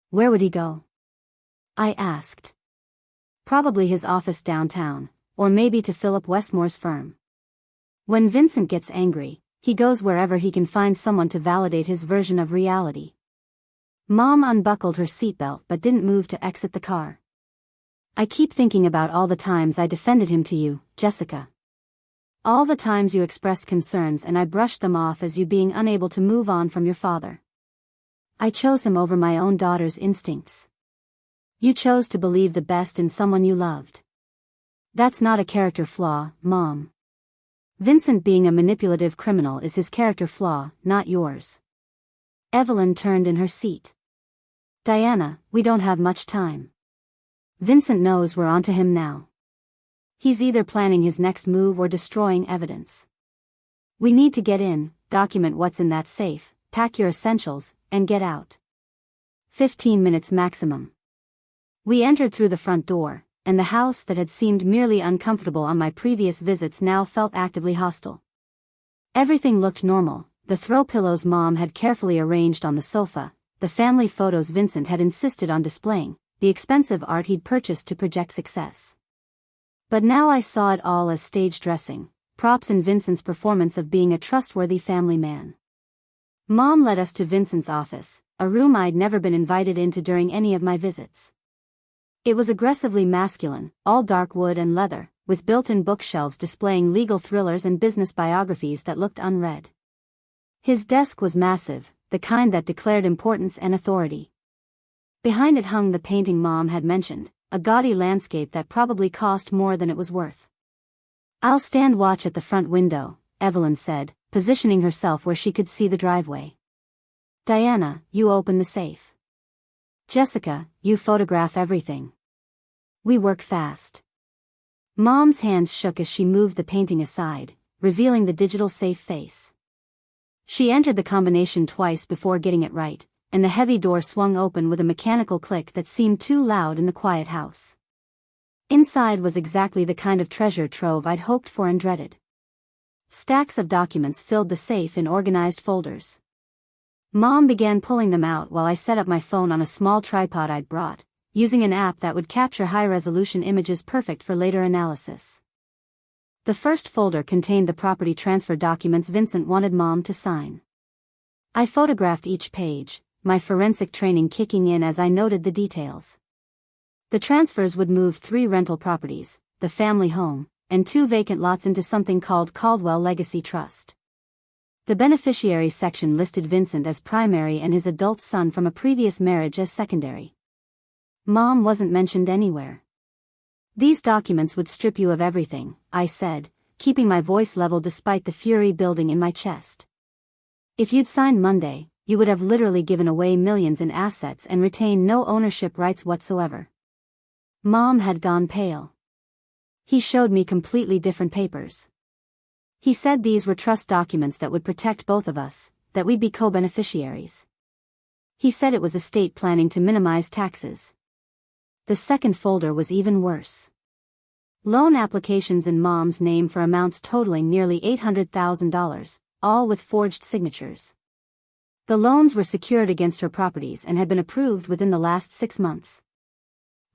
Speaker 1: "Where would he go?" I asked. "Probably his office downtown, or maybe to Philip Westmore's firm. When Vincent gets angry, he goes wherever he can find someone to validate his version of reality." Mom unbuckled her seatbelt but didn't move to exit the car. "I keep thinking about all the times I defended him to you, Jessica. All the times you expressed concerns and I brushed them off as you being unable to move on from your father. I chose him over my own daughter's instincts. You chose to believe the best in someone you loved. That's not a character flaw, Mom. Vincent being a manipulative criminal is his character flaw, not yours." Evelyn turned in her seat. "Diana, we don't have much time. Vincent knows we're onto him now. He's either planning his next move or destroying evidence. We need to get in, document what's in that safe, pack your essentials, and get out. 15 minutes maximum." We entered through the front door, and the house that had seemed merely uncomfortable on my previous visits now felt actively hostile. Everything looked normal, the throw pillows Mom had carefully arranged on the sofa, the family photos Vincent had insisted on displaying, the expensive art he'd purchased to project success. But now I saw it all as stage dressing, props in Vincent's performance of being a trustworthy family man. Mom led us to Vincent's office, a room I'd never been invited into during any of my visits. It was aggressively masculine, all dark wood and leather, with built-in bookshelves displaying legal thrillers and business biographies that looked unread. His desk was massive, the kind that declared importance and authority. Behind it hung the painting Mom had mentioned, a gaudy landscape that probably cost more than it was worth. "I'll stand watch at the front window," Evelyn said, positioning herself where she could see the driveway. "Diana, you open the safe. Jessica, you photograph everything. We work fast." Mom's hands shook as she moved the painting aside, revealing the digital safe face. She entered the combination twice before getting it right, and the heavy door swung open with a mechanical click that seemed too loud in the quiet house. Inside was exactly the kind of treasure trove I'd hoped for and dreaded. Stacks of documents filled the safe in organized folders. Mom began pulling them out while I set up my phone on a small tripod I'd brought, using an app that would capture high-resolution images perfect for later analysis. The first folder contained the property transfer documents Vincent wanted Mom to sign. I photographed each page, my forensic training kicking in as I noted the details. The transfers would move 3 rental properties, the family home, and 2 vacant lots into something called Caldwell Legacy Trust. The beneficiaries section listed Vincent as primary and his adult son from a previous marriage as secondary. Mom wasn't mentioned anywhere. These documents would strip you of everything, I said, keeping my voice level despite the fury building in my chest. If you'd signed Monday, you would have literally given away millions in assets and retained no ownership rights whatsoever. Mom had gone pale. He showed me completely different papers. He said these were trust documents that would protect both of us, that we'd be co-beneficiaries. He said it was estate planning to minimize taxes. The second folder was even worse. Loan applications in Mom's name for amounts totaling nearly $800,000, all with forged signatures. The loans were secured against her properties and had been approved within the last 6 months.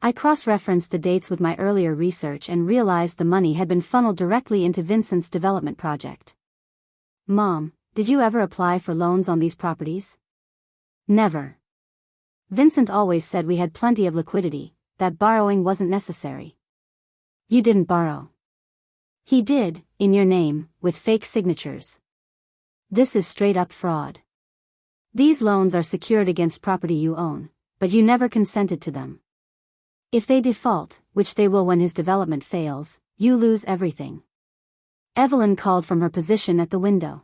Speaker 1: I cross-referenced the dates with my earlier research and realized the money had been funneled directly into Vincent's development project. Mom, did you ever apply for loans on these properties? Never. Vincent always said we had plenty of liquidity, that borrowing wasn't necessary. You didn't borrow. He did, in your name, with fake signatures. This is straight-up fraud. These loans are secured against property you own, but you never consented to them. If they default, which they will when his development fails, you lose everything. Evelyn called from her position at the window.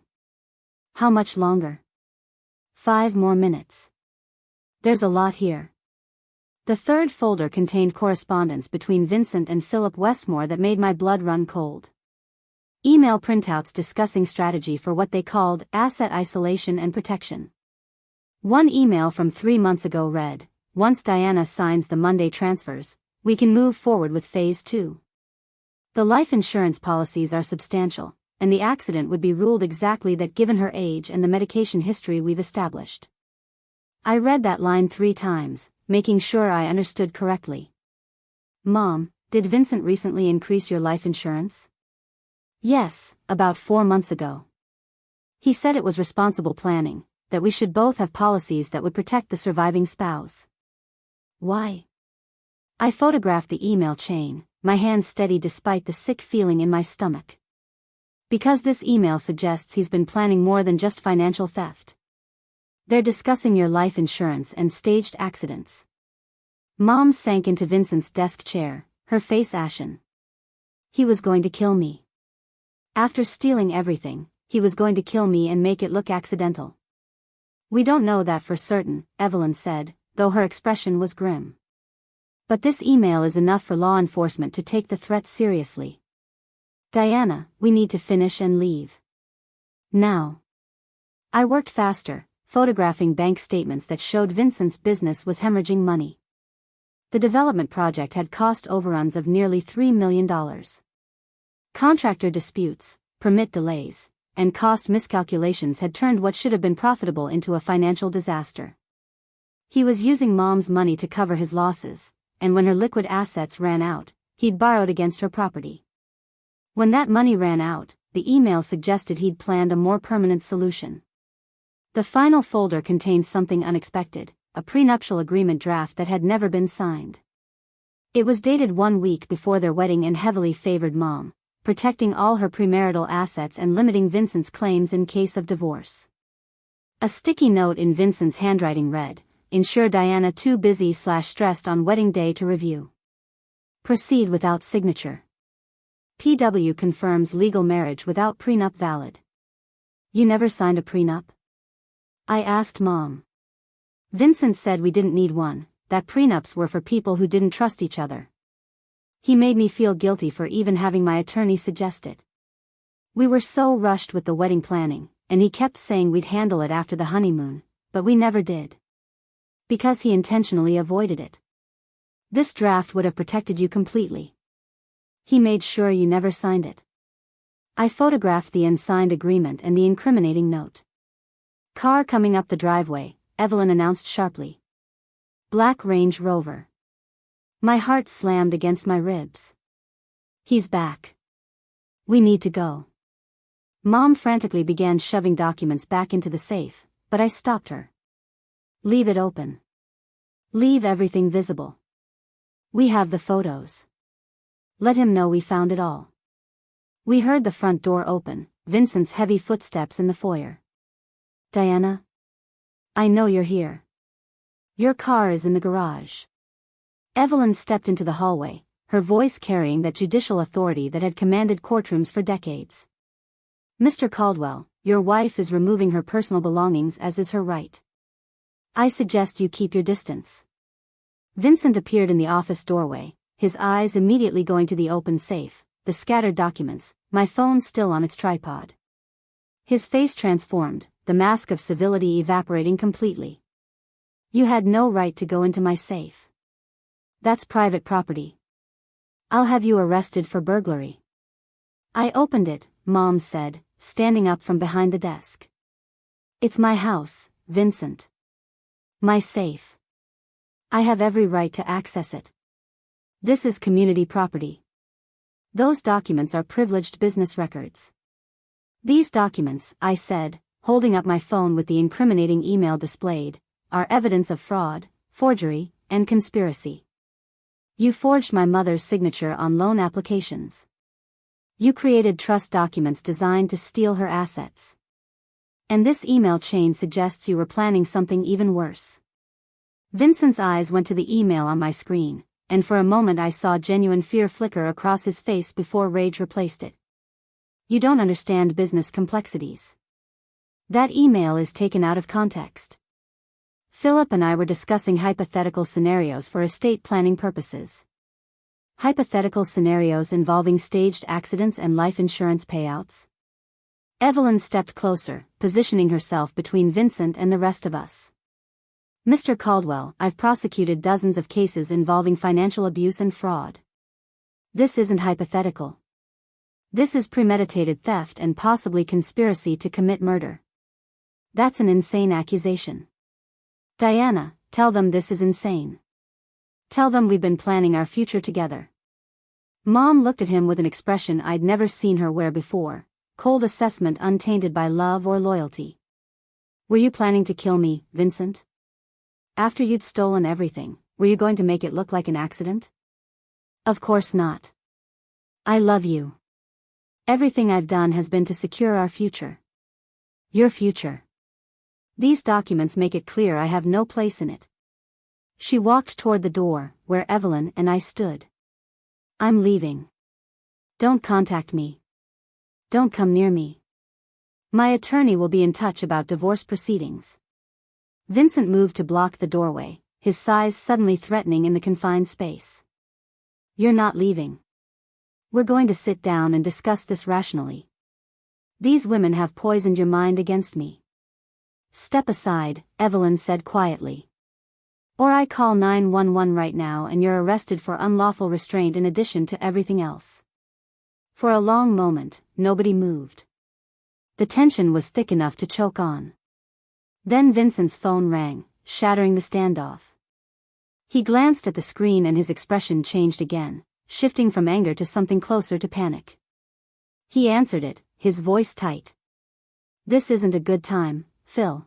Speaker 1: How much longer? 5 more minutes. There's a lot here. The third folder contained correspondence between Vincent and Philip Westmore that made my blood run cold. Email printouts discussing strategy for what they called asset isolation and protection. One email from 3 months ago read, "Once Diana signs the Monday transfers, we can move forward with Phase 2. The life insurance policies are substantial, and the accident would be ruled exactly that given her age and the medication history we've established." I read that line 3 times, making sure I understood correctly. Mom, did Vincent recently increase your life insurance? Yes, about 4 months ago. He said it was responsible planning, that we should both have policies that would protect the surviving spouse. Why? I photographed the email chain, my hands steady despite the sick feeling in my stomach. Because this email suggests he's been planning more than just financial theft. They're discussing your life insurance and staged accidents. Mom sank into Vincent's desk chair, her face ashen. He was going to kill me. After stealing everything, he was going to kill me and make it look accidental. We don't know that for certain, Evelyn said, though her expression was grim. But this email is enough for law enforcement to take the threat seriously. Diana, we need to finish and leave. Now. I worked faster, photographing bank statements that showed Vincent's business was hemorrhaging money. The development project had cost overruns of nearly $3 million. Contractor disputes, permit delays, and cost miscalculations had turned what should have been profitable into a financial disaster. He was using Mom's money to cover his losses, and when her liquid assets ran out, he'd borrowed against her property. When that money ran out, the email suggested he'd planned a more permanent solution. The final folder contained something unexpected, a prenuptial agreement draft that had never been signed. It was dated 1 week before their wedding and heavily favored Mom, protecting all her premarital assets and limiting Vincent's claims in case of divorce. A sticky note in Vincent's handwriting read, "Ensure Diana too busy/stressed on wedding day to review. Proceed without signature. PW confirms legal marriage without prenup valid." You never signed a prenup? I asked Mom. Vincent said we didn't need one, that prenups were for people who didn't trust each other. He made me feel guilty for even having my attorney suggest it. We were so rushed with the wedding planning, and he kept saying we'd handle it after the honeymoon, but we never did. Because he intentionally avoided it. This draft would have protected you completely, He made sure you never signed it. I photographed the unsigned agreement and the incriminating note. Car coming up the driveway, Evelyn announced sharply. Black Range Rover. My heart slammed against my ribs. He's back. We need to go. Mom frantically began shoving documents back into the safe, but I stopped her. Leave it open. Leave everything visible. We have the photos. Let him know we found it all. We heard the front door open, Vincent's heavy footsteps in the foyer. Diana? I know you're here. Your car is in the garage. Evelyn stepped into the hallway, her voice carrying that judicial authority that had commanded courtrooms for decades. Mr. Caldwell, your wife is removing her personal belongings as is her right. I suggest you keep your distance. Vincent appeared in the office doorway, his eyes immediately going to the open safe, the scattered documents, my phone still on its tripod. His face transformed, the mask of civility evaporating completely. You had no right to go into my safe. That's private property. I'll have you arrested for burglary. I opened it, Mom said, standing up from behind the desk. It's my house, Vincent. My safe. I have every right to access it. This is community property. Those documents are privileged business records. These documents, I said, holding up my phone with the incriminating email displayed, are evidence of fraud, forgery, and conspiracy. You forged my mother's signature on loan applications. You created trust documents designed to steal her assets. And this email chain suggests you were planning something even worse. Vincent's eyes went to the email on my screen, and for a moment I saw genuine fear flicker across his face before rage replaced it. You don't understand business complexities. That email is taken out of context. Philip and I were discussing hypothetical scenarios for estate planning purposes. Hypothetical scenarios involving staged accidents and life insurance payouts. Evelyn stepped closer, positioning herself between Vincent and the rest of us. Mr. Caldwell, I've prosecuted dozens of cases involving financial abuse and fraud. This isn't hypothetical. This is premeditated theft and possibly conspiracy to commit murder. That's an insane accusation. Diana, tell them this is insane. Tell them we've been planning our future together. Mom looked at him with an expression I'd never seen her wear before, cold assessment untainted by love or loyalty. Were you planning to kill me, Vincent? After you'd stolen everything, were you going to make it look like an accident? Of course not. I love you. Everything I've done has been to secure our future. Your future. These documents make it clear I have no place in it. She walked toward the door, where Evelyn and I stood. I'm leaving. Don't contact me. Don't come near me. My attorney will be in touch about divorce proceedings. Vincent moved to block the doorway, his size suddenly threatening in the confined space. You're not leaving. We're going to sit down and discuss this rationally. These women have poisoned your mind against me. Step aside, Evelyn said quietly. Or I call 911 right now and you're arrested for unlawful restraint in addition to everything else. For a long moment, nobody moved. The tension was thick enough to choke on. Then Vincent's phone rang, shattering the standoff. He glanced at the screen and his expression changed again, shifting from anger to something closer to panic. He answered it, his voice tight. This isn't a good time, Phil.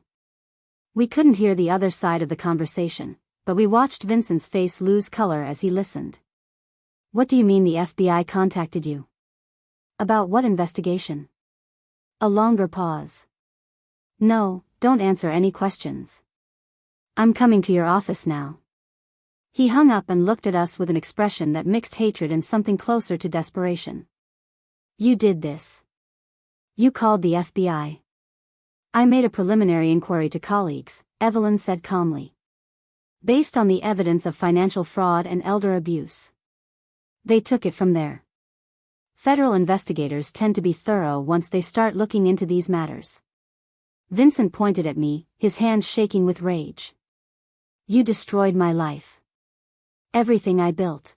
Speaker 1: We couldn't hear the other side of the conversation, but we watched Vincent's face lose color as he listened. What do you mean the FBI contacted you? About what investigation? A longer pause. No, don't answer any questions. I'm coming to your office now. He hung up and looked at us with an expression that mixed hatred and something closer to desperation. You did this. You called the FBI. I made a preliminary inquiry to colleagues, Evelyn said calmly. Based on the evidence of financial fraud and elder abuse. They took it from there. Federal investigators tend to be thorough once they start looking into these matters. Vincent pointed at me, his hands shaking with rage. You destroyed my life. Everything I built.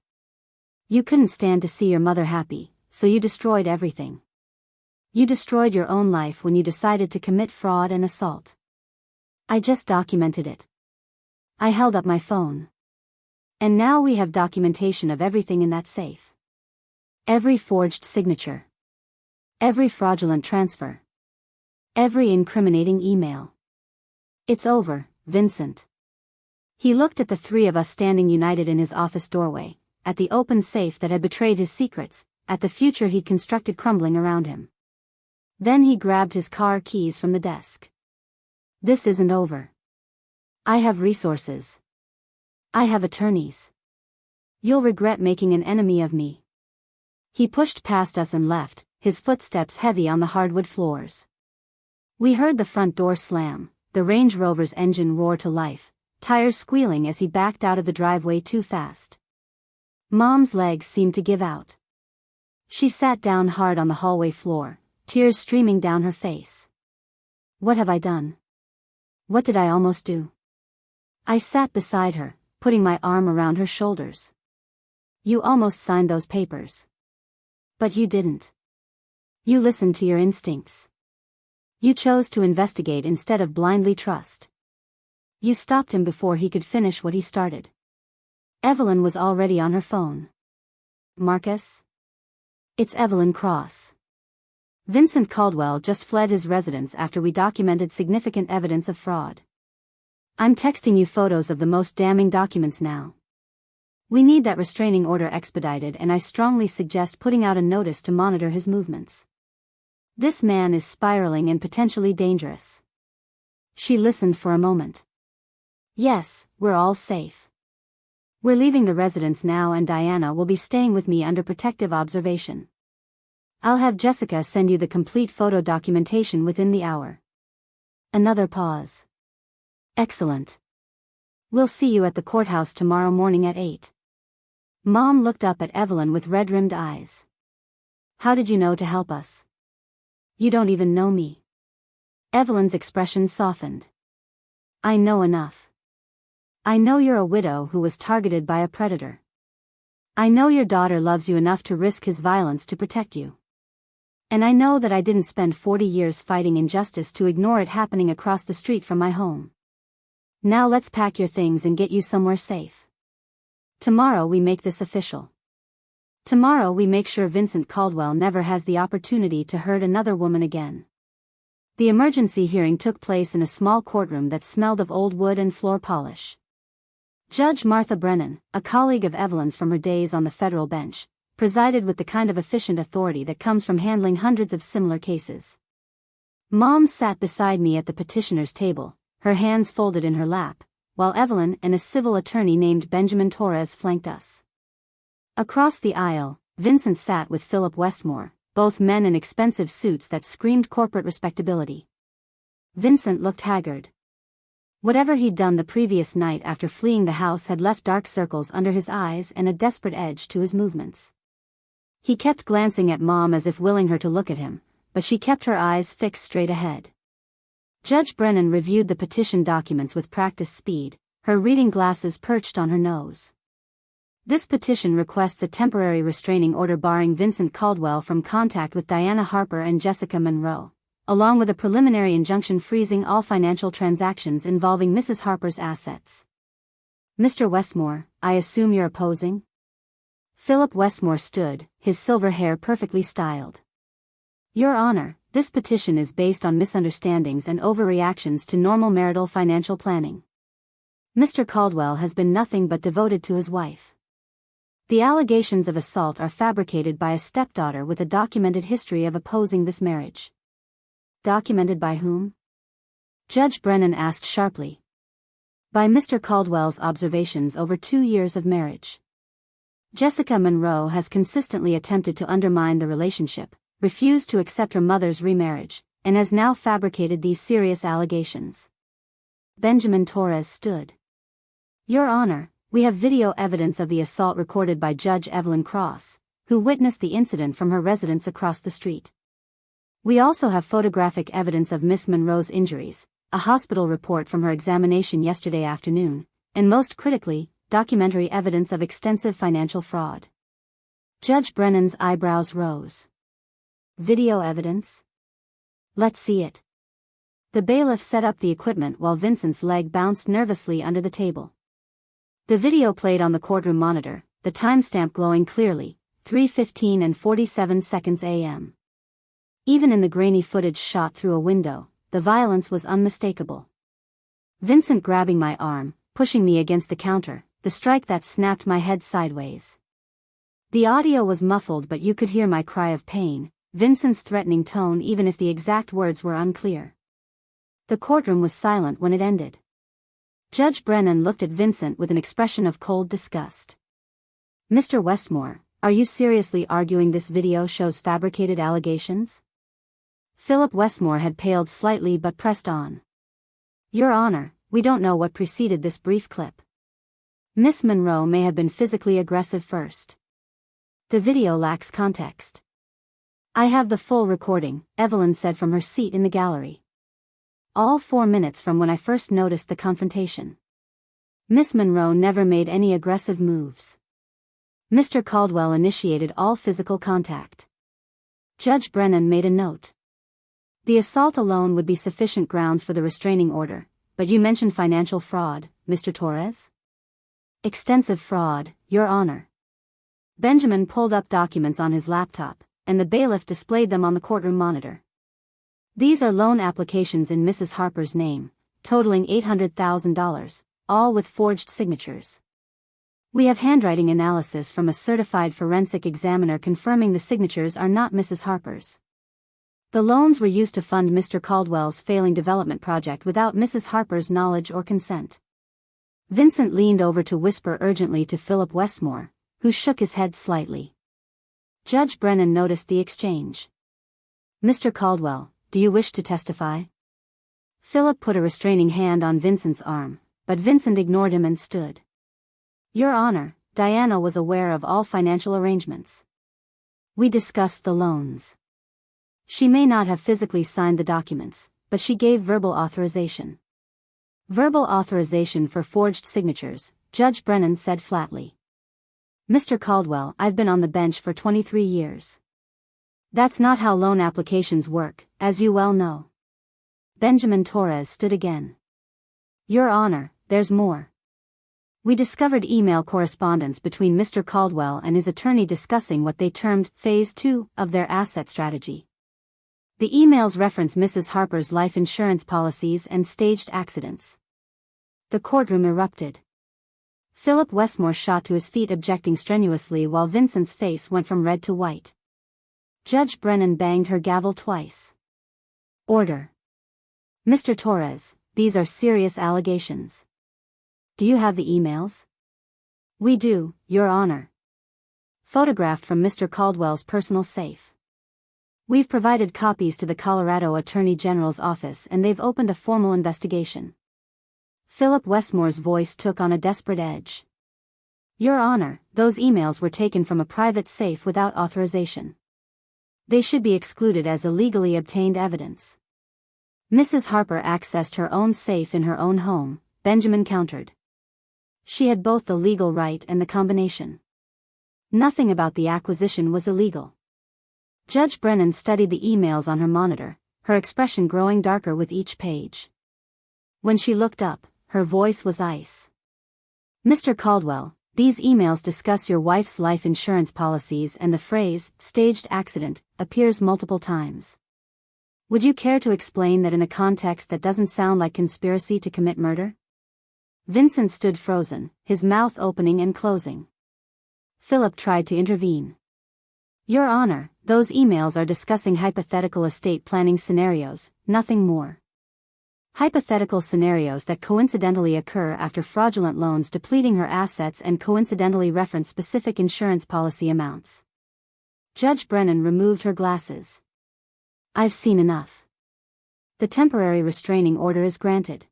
Speaker 1: You couldn't stand to see your mother happy, so you destroyed everything. You destroyed your own life when you decided to commit fraud and assault. I just documented it. I held up my phone. And now we have documentation of everything in that safe. Every forged signature. Every fraudulent transfer. Every incriminating email. It's over, Vincent. He looked at the three of us standing united in his office doorway, at the open safe that had betrayed his secrets, at the future he'd constructed crumbling around him. Then he grabbed his car keys from the desk. This isn't over. I have resources. I have attorneys. You'll regret making an enemy of me. He pushed past us and left, his footsteps heavy on the hardwood floors. We heard the front door slam, the Range Rover's engine roar to life, tires squealing as he backed out of the driveway too fast. Mom's legs seemed to give out. She sat down hard on the hallway floor, tears streaming down her face. What have I done? What did I almost do? I sat beside her, putting my arm around her shoulders. You almost signed those papers. But you didn't. You listened to your instincts. You chose to investigate instead of blindly trust. You stopped him before he could finish what he started. Evelyn was already on her phone. Marcus? It's Evelyn Cross. Vincent Caldwell just fled his residence after we documented significant evidence of fraud. I'm texting you photos of the most damning documents now. We need that restraining order expedited, and I strongly suggest putting out a notice to monitor his movements. This man is spiraling and potentially dangerous. She listened for a moment. Yes, we're all safe. We're leaving the residence now, and Diana will be staying with me under protective observation. I'll have Jessica send you the complete photo documentation within the hour. Another pause. Excellent. We'll see you at the courthouse tomorrow morning at 8. Mom looked up at Evelyn with red-rimmed eyes. How did you know to help us? You don't even know me. Evelyn's expression softened. I know enough. I know you're a widow who was targeted by a predator. I know your daughter loves you enough to risk his violence to protect you. And I know that I didn't spend 40 years fighting injustice to ignore it happening across the street from my home. Now let's pack your things and get you somewhere safe. Tomorrow we make this official. Tomorrow we make sure Vincent Caldwell never has the opportunity to hurt another woman again. The emergency hearing took place in a small courtroom that smelled of old wood and floor polish. Judge Martha Brennan, a colleague of Evelyn's from her days on the federal bench, presided with the kind of efficient authority that comes from handling hundreds of similar cases. Mom sat beside me at the petitioner's table, her hands folded in her lap, while Evelyn and a civil attorney named Benjamin Torres flanked us. Across the aisle, Vincent sat with Philip Westmore, both men in expensive suits that screamed corporate respectability. Vincent looked haggard. Whatever he'd done the previous night after fleeing the house had left dark circles under his eyes and a desperate edge to his movements. He kept glancing at Mom as if willing her to look at him, but she kept her eyes fixed straight ahead. Judge Brennan reviewed the petition documents with practiced speed, her reading glasses perched on her nose. This petition requests a temporary restraining order barring Vincent Caldwell from contact with Diana Harper and Jessica Monroe, along with a preliminary injunction freezing all financial transactions involving Mrs. Harper's assets. Mr. Westmore, I assume you're opposing? Philip Westmore stood, his silver hair perfectly styled. Your Honor, this petition is based on misunderstandings and overreactions to normal marital financial planning. Mr. Caldwell has been nothing but devoted to his wife. The allegations of assault are fabricated by a stepdaughter with a documented history of opposing this marriage. Documented by whom? Judge Brennan asked sharply. By Mr. Caldwell's observations over 2 years of marriage. Jessica Monroe has consistently attempted to undermine the relationship, refused to accept her mother's remarriage, and has now fabricated these serious allegations. Benjamin Torres stood. Your Honor, we have video evidence of the assault recorded by Judge Evelyn Cross, who witnessed the incident from her residence across the street. We also have photographic evidence of Miss Monroe's injuries, a hospital report from her examination yesterday afternoon, and most critically, documentary evidence of extensive financial fraud. Judge Brennan's eyebrows rose. Video evidence? Let's see it. The bailiff set up the equipment while Vincent's leg bounced nervously under the table. The video played on the courtroom monitor, the timestamp glowing clearly, 3:15 and 47 seconds a.m. Even in the grainy footage shot through a window, the violence was unmistakable. Vincent grabbing my arm, pushing me against the counter, the strike that snapped my head sideways. The audio was muffled, but you could hear my cry of pain, Vincent's threatening tone even if the exact words were unclear. The courtroom was silent when it ended. Judge Brennan looked at Vincent with an expression of cold disgust. Mr. Westmore, are you seriously arguing this video shows fabricated allegations? Philip Westmore had paled slightly but pressed on. Your Honor, we don't know what preceded this brief clip. Miss Monroe may have been physically aggressive first. The video lacks context. I have the full recording, Evelyn said from her seat in the gallery. All 4 minutes from when I first noticed the confrontation. Miss Monroe never made any aggressive moves. Mr. Caldwell initiated all physical contact. Judge Brennan made a note. The assault alone would be sufficient grounds for the restraining order, but you mentioned financial fraud, Mr. Torres? Extensive fraud, Your Honor. Benjamin pulled up documents on his laptop, and the bailiff displayed them on the courtroom monitor. These are loan applications in Mrs. Harper's name, totaling $800,000, all with forged signatures. We have handwriting analysis from a certified forensic examiner confirming the signatures are not Mrs. Harper's. The loans were used to fund Mr. Caldwell's failing development project without Mrs. Harper's knowledge or consent. Vincent leaned over to whisper urgently to Philip Westmore, who shook his head slightly. Judge Brennan noticed the exchange. Mr. Caldwell, do you wish to testify? Philip put a restraining hand on Vincent's arm, but Vincent ignored him and stood. Your Honor, Diana was aware of all financial arrangements. We discussed the loans. She may not have physically signed the documents, but she gave verbal authorization. Verbal authorization for forged signatures, Judge Brennan said flatly. Mr. Caldwell, I've been on the bench for 23 years. That's not how loan applications work, as you well know. Benjamin Torres stood again. Your Honor, there's more. We discovered email correspondence between Mr. Caldwell and his attorney discussing what they termed Phase 2 of their asset strategy. The emails reference Mrs. Harper's life insurance policies and staged accidents. The courtroom erupted. Philip Westmore shot to his feet, objecting strenuously, while Vincent's face went from red to white. Judge Brennan banged her gavel twice. Order. Mr. Torres, these are serious allegations. Do you have the emails? We do, Your Honor. Photographed from Mr. Caldwell's personal safe. We've provided copies to the Colorado Attorney General's office and they've opened a formal investigation. Philip Westmore's voice took on a desperate edge. Your Honor, those emails were taken from a private safe without authorization. They should be excluded as illegally obtained evidence. Mrs. Harper accessed her own safe in her own home, Benjamin countered. She had both the legal right and the combination. Nothing about the acquisition was illegal. Judge Brennan studied the emails on her monitor, her expression growing darker with each page. When she looked up, her voice was ice. Mr. Caldwell, these emails discuss your wife's life insurance policies and the phrase, staged accident, appears multiple times. Would you care to explain that in a context that doesn't sound like conspiracy to commit murder? Vincent stood frozen, his mouth opening and closing. Philip tried to intervene. Your Honor, those emails are discussing hypothetical estate planning scenarios, nothing more. Hypothetical scenarios that coincidentally occur after fraudulent loans depleting her assets and coincidentally reference specific insurance policy amounts. Judge Brennan removed her glasses. I've seen enough. The temporary restraining order is granted.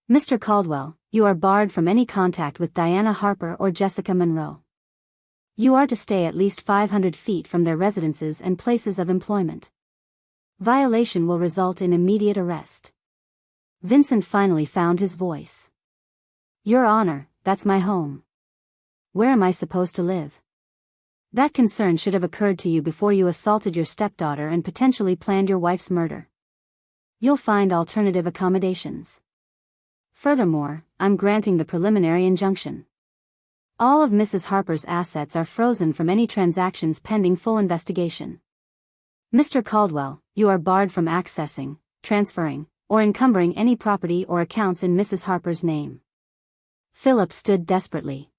Speaker 1: Mr. Caldwell, you are barred from any contact with Diana Harper or Jessica Monroe. You are to stay at least 500 feet from their residences and places of employment. Violation will result in immediate arrest. Vincent finally found his voice. Your Honor, that's my home. Where am I supposed to live? That concern should have occurred to you before you assaulted your stepdaughter and potentially planned your wife's murder. You'll find alternative accommodations. Furthermore, I'm granting the preliminary injunction. All of Mrs. Harper's assets are frozen from any transactions pending full investigation. Mr. Caldwell, you are barred from accessing, transferring, or encumbering any property or accounts in Mrs. Harper's name. Philip stood desperately.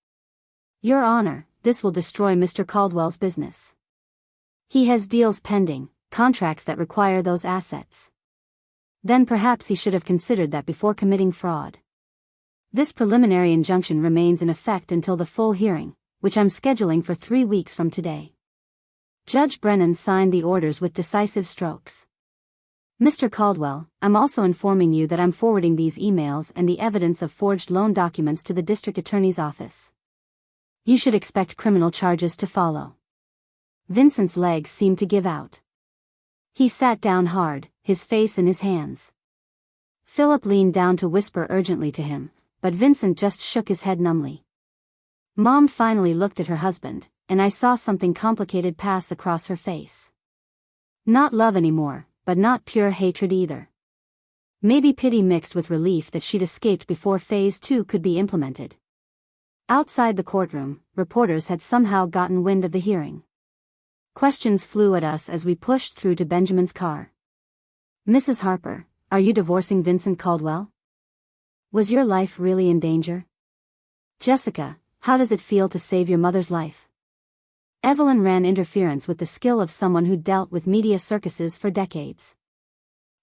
Speaker 1: Your Honor, this will destroy Mr. Caldwell's business. He has deals pending, contracts that require those assets. Then perhaps he should have considered that before committing fraud. This preliminary injunction remains in effect until the full hearing, which I'm scheduling for 3 weeks from today. Judge Brennan signed the orders with decisive strokes. Mr. Caldwell, I'm also informing you that I'm forwarding these emails and the evidence of forged loan documents to the district attorney's office. You should expect criminal charges to follow. Vincent's legs seemed to give out. He sat down hard, his face in his hands. Philip leaned down to whisper urgently to him, but Vincent just shook his head numbly. Mom finally looked at her husband, and I saw something complicated pass across her face. Not love anymore, but not pure hatred either. Maybe pity mixed with relief that she'd escaped before Phase 2 could be implemented. Outside the courtroom, reporters had somehow gotten wind of the hearing. Questions flew at us as we pushed through to Benjamin's car. Mrs. Harper, are you divorcing Vincent Caldwell? Was your life really in danger? Jessica, how does it feel to save your mother's life? Evelyn ran interference with the skill of someone who dealt with media circuses for decades.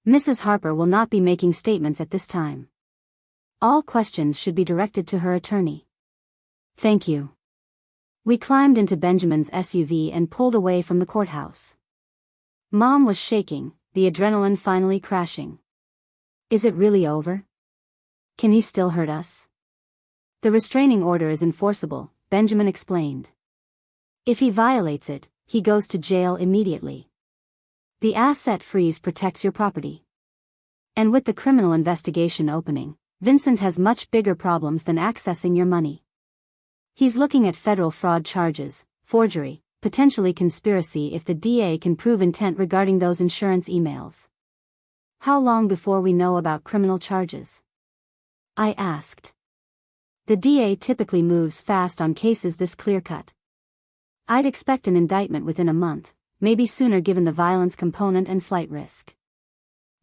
Speaker 1: Mrs. Harper will not be making statements at this time. All questions should be directed to her attorney. Thank you. We climbed into Benjamin's SUV and pulled away from the courthouse. Mom was shaking, the adrenaline finally crashing. Is it really over? Can he still hurt us? The restraining order is enforceable, Benjamin explained. If he violates it, he goes to jail immediately. The asset freeze protects your property. And with the criminal investigation opening, Vincent has much bigger problems than accessing your money. He's looking at federal fraud charges, forgery, potentially conspiracy if the DA can prove intent regarding those insurance emails. How long before we know about criminal charges? I asked. The DA typically moves fast on cases this clear-cut. I'd expect an indictment within a month, maybe sooner given the violence component and flight risk.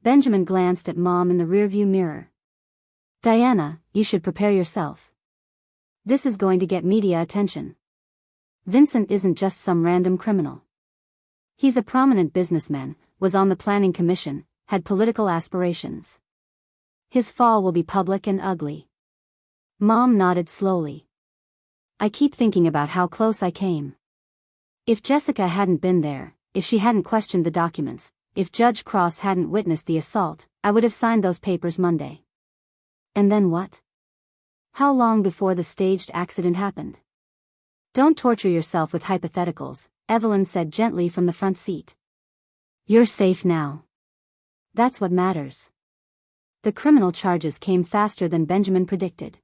Speaker 1: Benjamin glanced at Mom in the rearview mirror. Diana, you should prepare yourself. This is going to get media attention. Vincent isn't just some random criminal. He's a prominent businessman, was on the planning commission, had political aspirations. His fall will be public and ugly. Mom nodded slowly. I keep thinking about how close I came. If Jessica hadn't been there, if she hadn't questioned the documents, if Judge Cross hadn't witnessed the assault, I would have signed those papers Monday. And then what? How long before the staged accident happened? Don't torture yourself with hypotheticals, Evelyn said gently from the front seat. You're safe now. That's what matters. The criminal charges came faster than Benjamin predicted.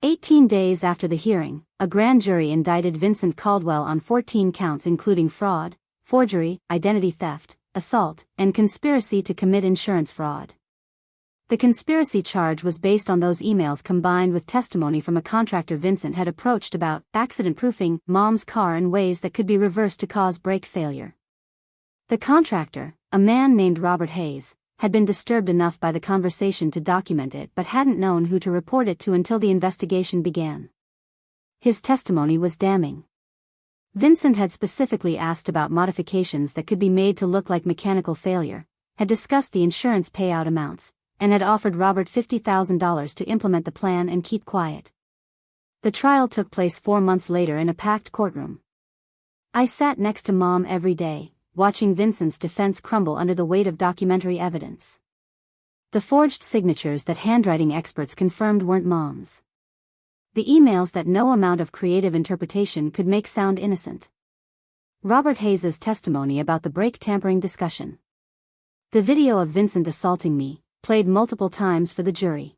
Speaker 1: 18 days after the hearing, a grand jury indicted Vincent Caldwell on 14 counts including fraud, forgery, identity theft, assault, and conspiracy to commit insurance fraud. The conspiracy charge was based on those emails combined with testimony from a contractor Vincent had approached about accident-proofing Mom's car in ways that could be reversed to cause brake failure. The contractor, a man named Robert Hayes, had been disturbed enough by the conversation to document it but hadn't known who to report it to until the investigation began. His testimony was damning. Vincent had specifically asked about modifications that could be made to look like mechanical failure, had discussed the insurance payout amounts, and had offered Robert $50,000 to implement the plan and keep quiet. The trial took place 4 months later in a packed courtroom. I sat next to Mom every day, watching Vincent's defense crumble under the weight of documentary evidence. The forged signatures that handwriting experts confirmed weren't Mom's. The emails that no amount of creative interpretation could make sound innocent. Robert Hayes's testimony about the brake tampering discussion. The video of Vincent assaulting me, played multiple times for the jury.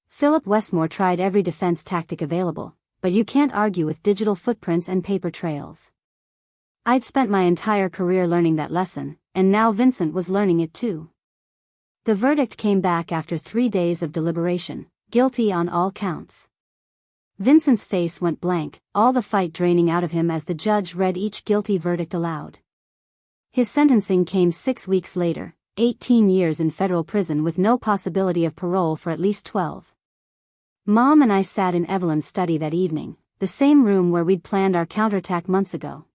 Speaker 1: Philip Westmore tried every defense tactic available, but you can't argue with digital footprints and paper trails. I'd spent my entire career learning that lesson, and now Vincent was learning it too. The verdict came back after 3 days of deliberation, guilty on all counts. Vincent's face went blank, all the fight draining out of him as the judge read each guilty verdict aloud. His sentencing came 6 weeks later, 18 years in federal prison with no possibility of parole for at least 12. Mom and I sat in Evelyn's study that evening, the same room where we'd planned our counterattack months ago.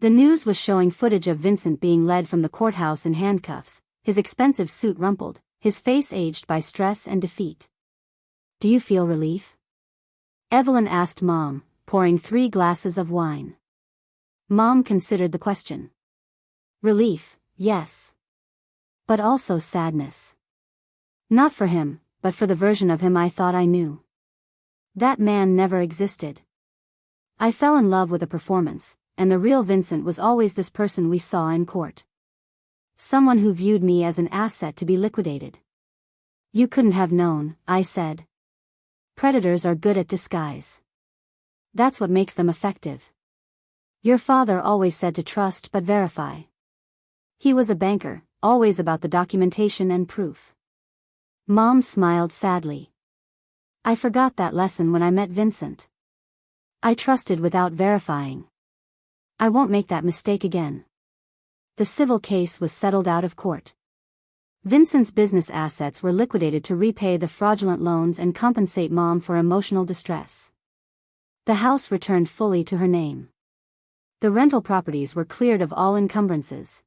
Speaker 1: The news was showing footage of Vincent being led from the courthouse in handcuffs, his expensive suit rumpled, his face aged by stress and defeat. "Do you feel relief?" Evelyn asked Mom, pouring 3 glasses of wine. Mom considered the question. "Relief, yes. But also sadness. Not for him, but for the version of him I thought I knew. That man never existed. I fell in love with a performance, and the real Vincent was always this person we saw in court. Someone who viewed me as an asset to be liquidated." "You couldn't have known," I said. "Predators are good at disguise. That's what makes them effective. Your father always said to trust but verify. He was a banker, always about the documentation and proof." Mom smiled sadly. "I forgot that lesson when I met Vincent. I trusted without verifying. I won't make that mistake again." The civil case was settled out of court. Vincent's business assets were liquidated to repay the fraudulent loans and compensate Mom for emotional distress. The house returned fully to her name. The rental properties were cleared of all encumbrances.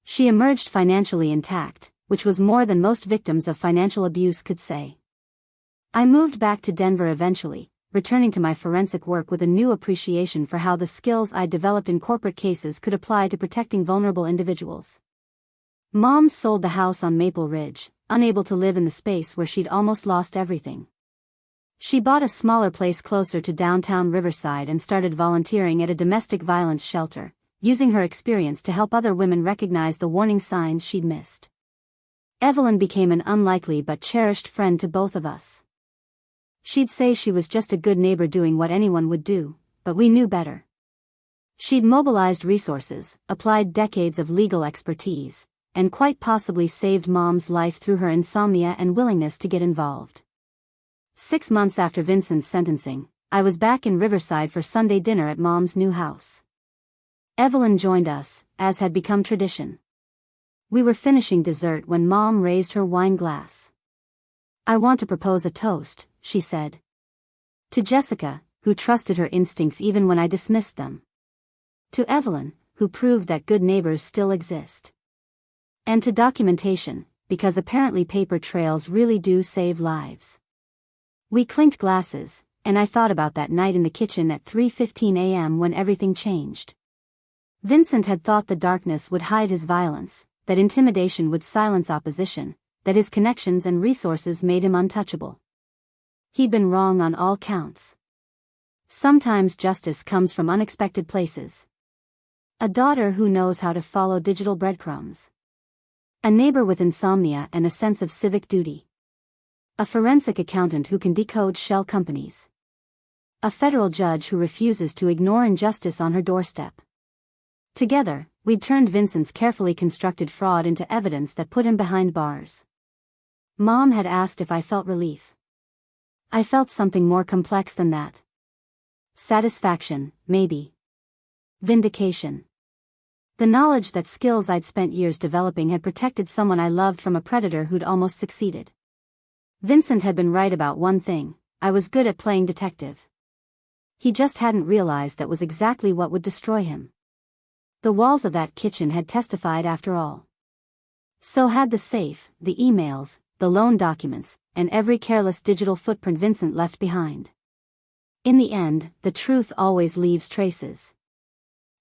Speaker 1: She emerged financially intact, which was more than most victims of financial abuse could say. I moved back to Denver eventually, returning to my forensic work with a new appreciation for how the skills I developed in corporate cases could apply to protecting vulnerable individuals. Mom sold the house on Maple Ridge, unable to live in the space where she'd almost lost everything. She bought a smaller place closer to downtown Riverside and started volunteering at a domestic violence shelter, using her experience to help other women recognize the warning signs she'd missed. Evelyn became an unlikely but cherished friend to both of us. She'd say she was just a good neighbor doing what anyone would do, but we knew better. She'd mobilized resources, applied decades of legal expertise, and quite possibly saved Mom's life through her insomnia and willingness to get involved. 6 months after Vincent's sentencing, I was back in Riverside for Sunday dinner at Mom's new house. Evelyn joined us, as had become tradition. We were finishing dessert when Mom raised her wine glass. "I want to propose a toast," she said. To Jessica, who trusted her instincts even when I dismissed them. To Evelyn, who proved that good neighbors still exist. And to documentation, because apparently paper trails really do save lives. We clinked glasses, and I thought about that night in the kitchen at 3:15 a.m. when everything changed. Vincent had thought the darkness would hide his violence, that intimidation would silence opposition, that his connections and resources made him untouchable. He'd been wrong on all counts. Sometimes justice comes from unexpected places. A daughter who knows how to follow digital breadcrumbs. A neighbor with insomnia and a sense of civic duty. A forensic accountant who can decode shell companies. A federal judge who refuses to ignore injustice on her doorstep. Together, we'd turned Vincent's carefully constructed fraud into evidence that put him behind bars. Mom had asked if I felt relief. I felt something more complex than that. Satisfaction, maybe. Vindication. The knowledge that skills I'd spent years developing had protected someone I loved from a predator who'd almost succeeded. Vincent had been right about one thing: I was good at playing detective. He just hadn't realized that was exactly what would destroy him. The walls of that kitchen had testified after all. So had the safe, the emails, the loan documents, and every careless digital footprint Vincent left behind. In the end, the truth always leaves traces.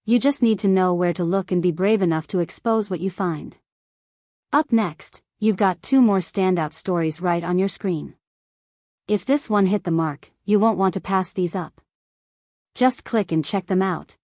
Speaker 1: You just need to know where to look and be brave enough to expose what you find. Up next, you've got 2 more standout stories right on your screen. If this one hit the mark, you won't want to pass these up. Just click and check them out.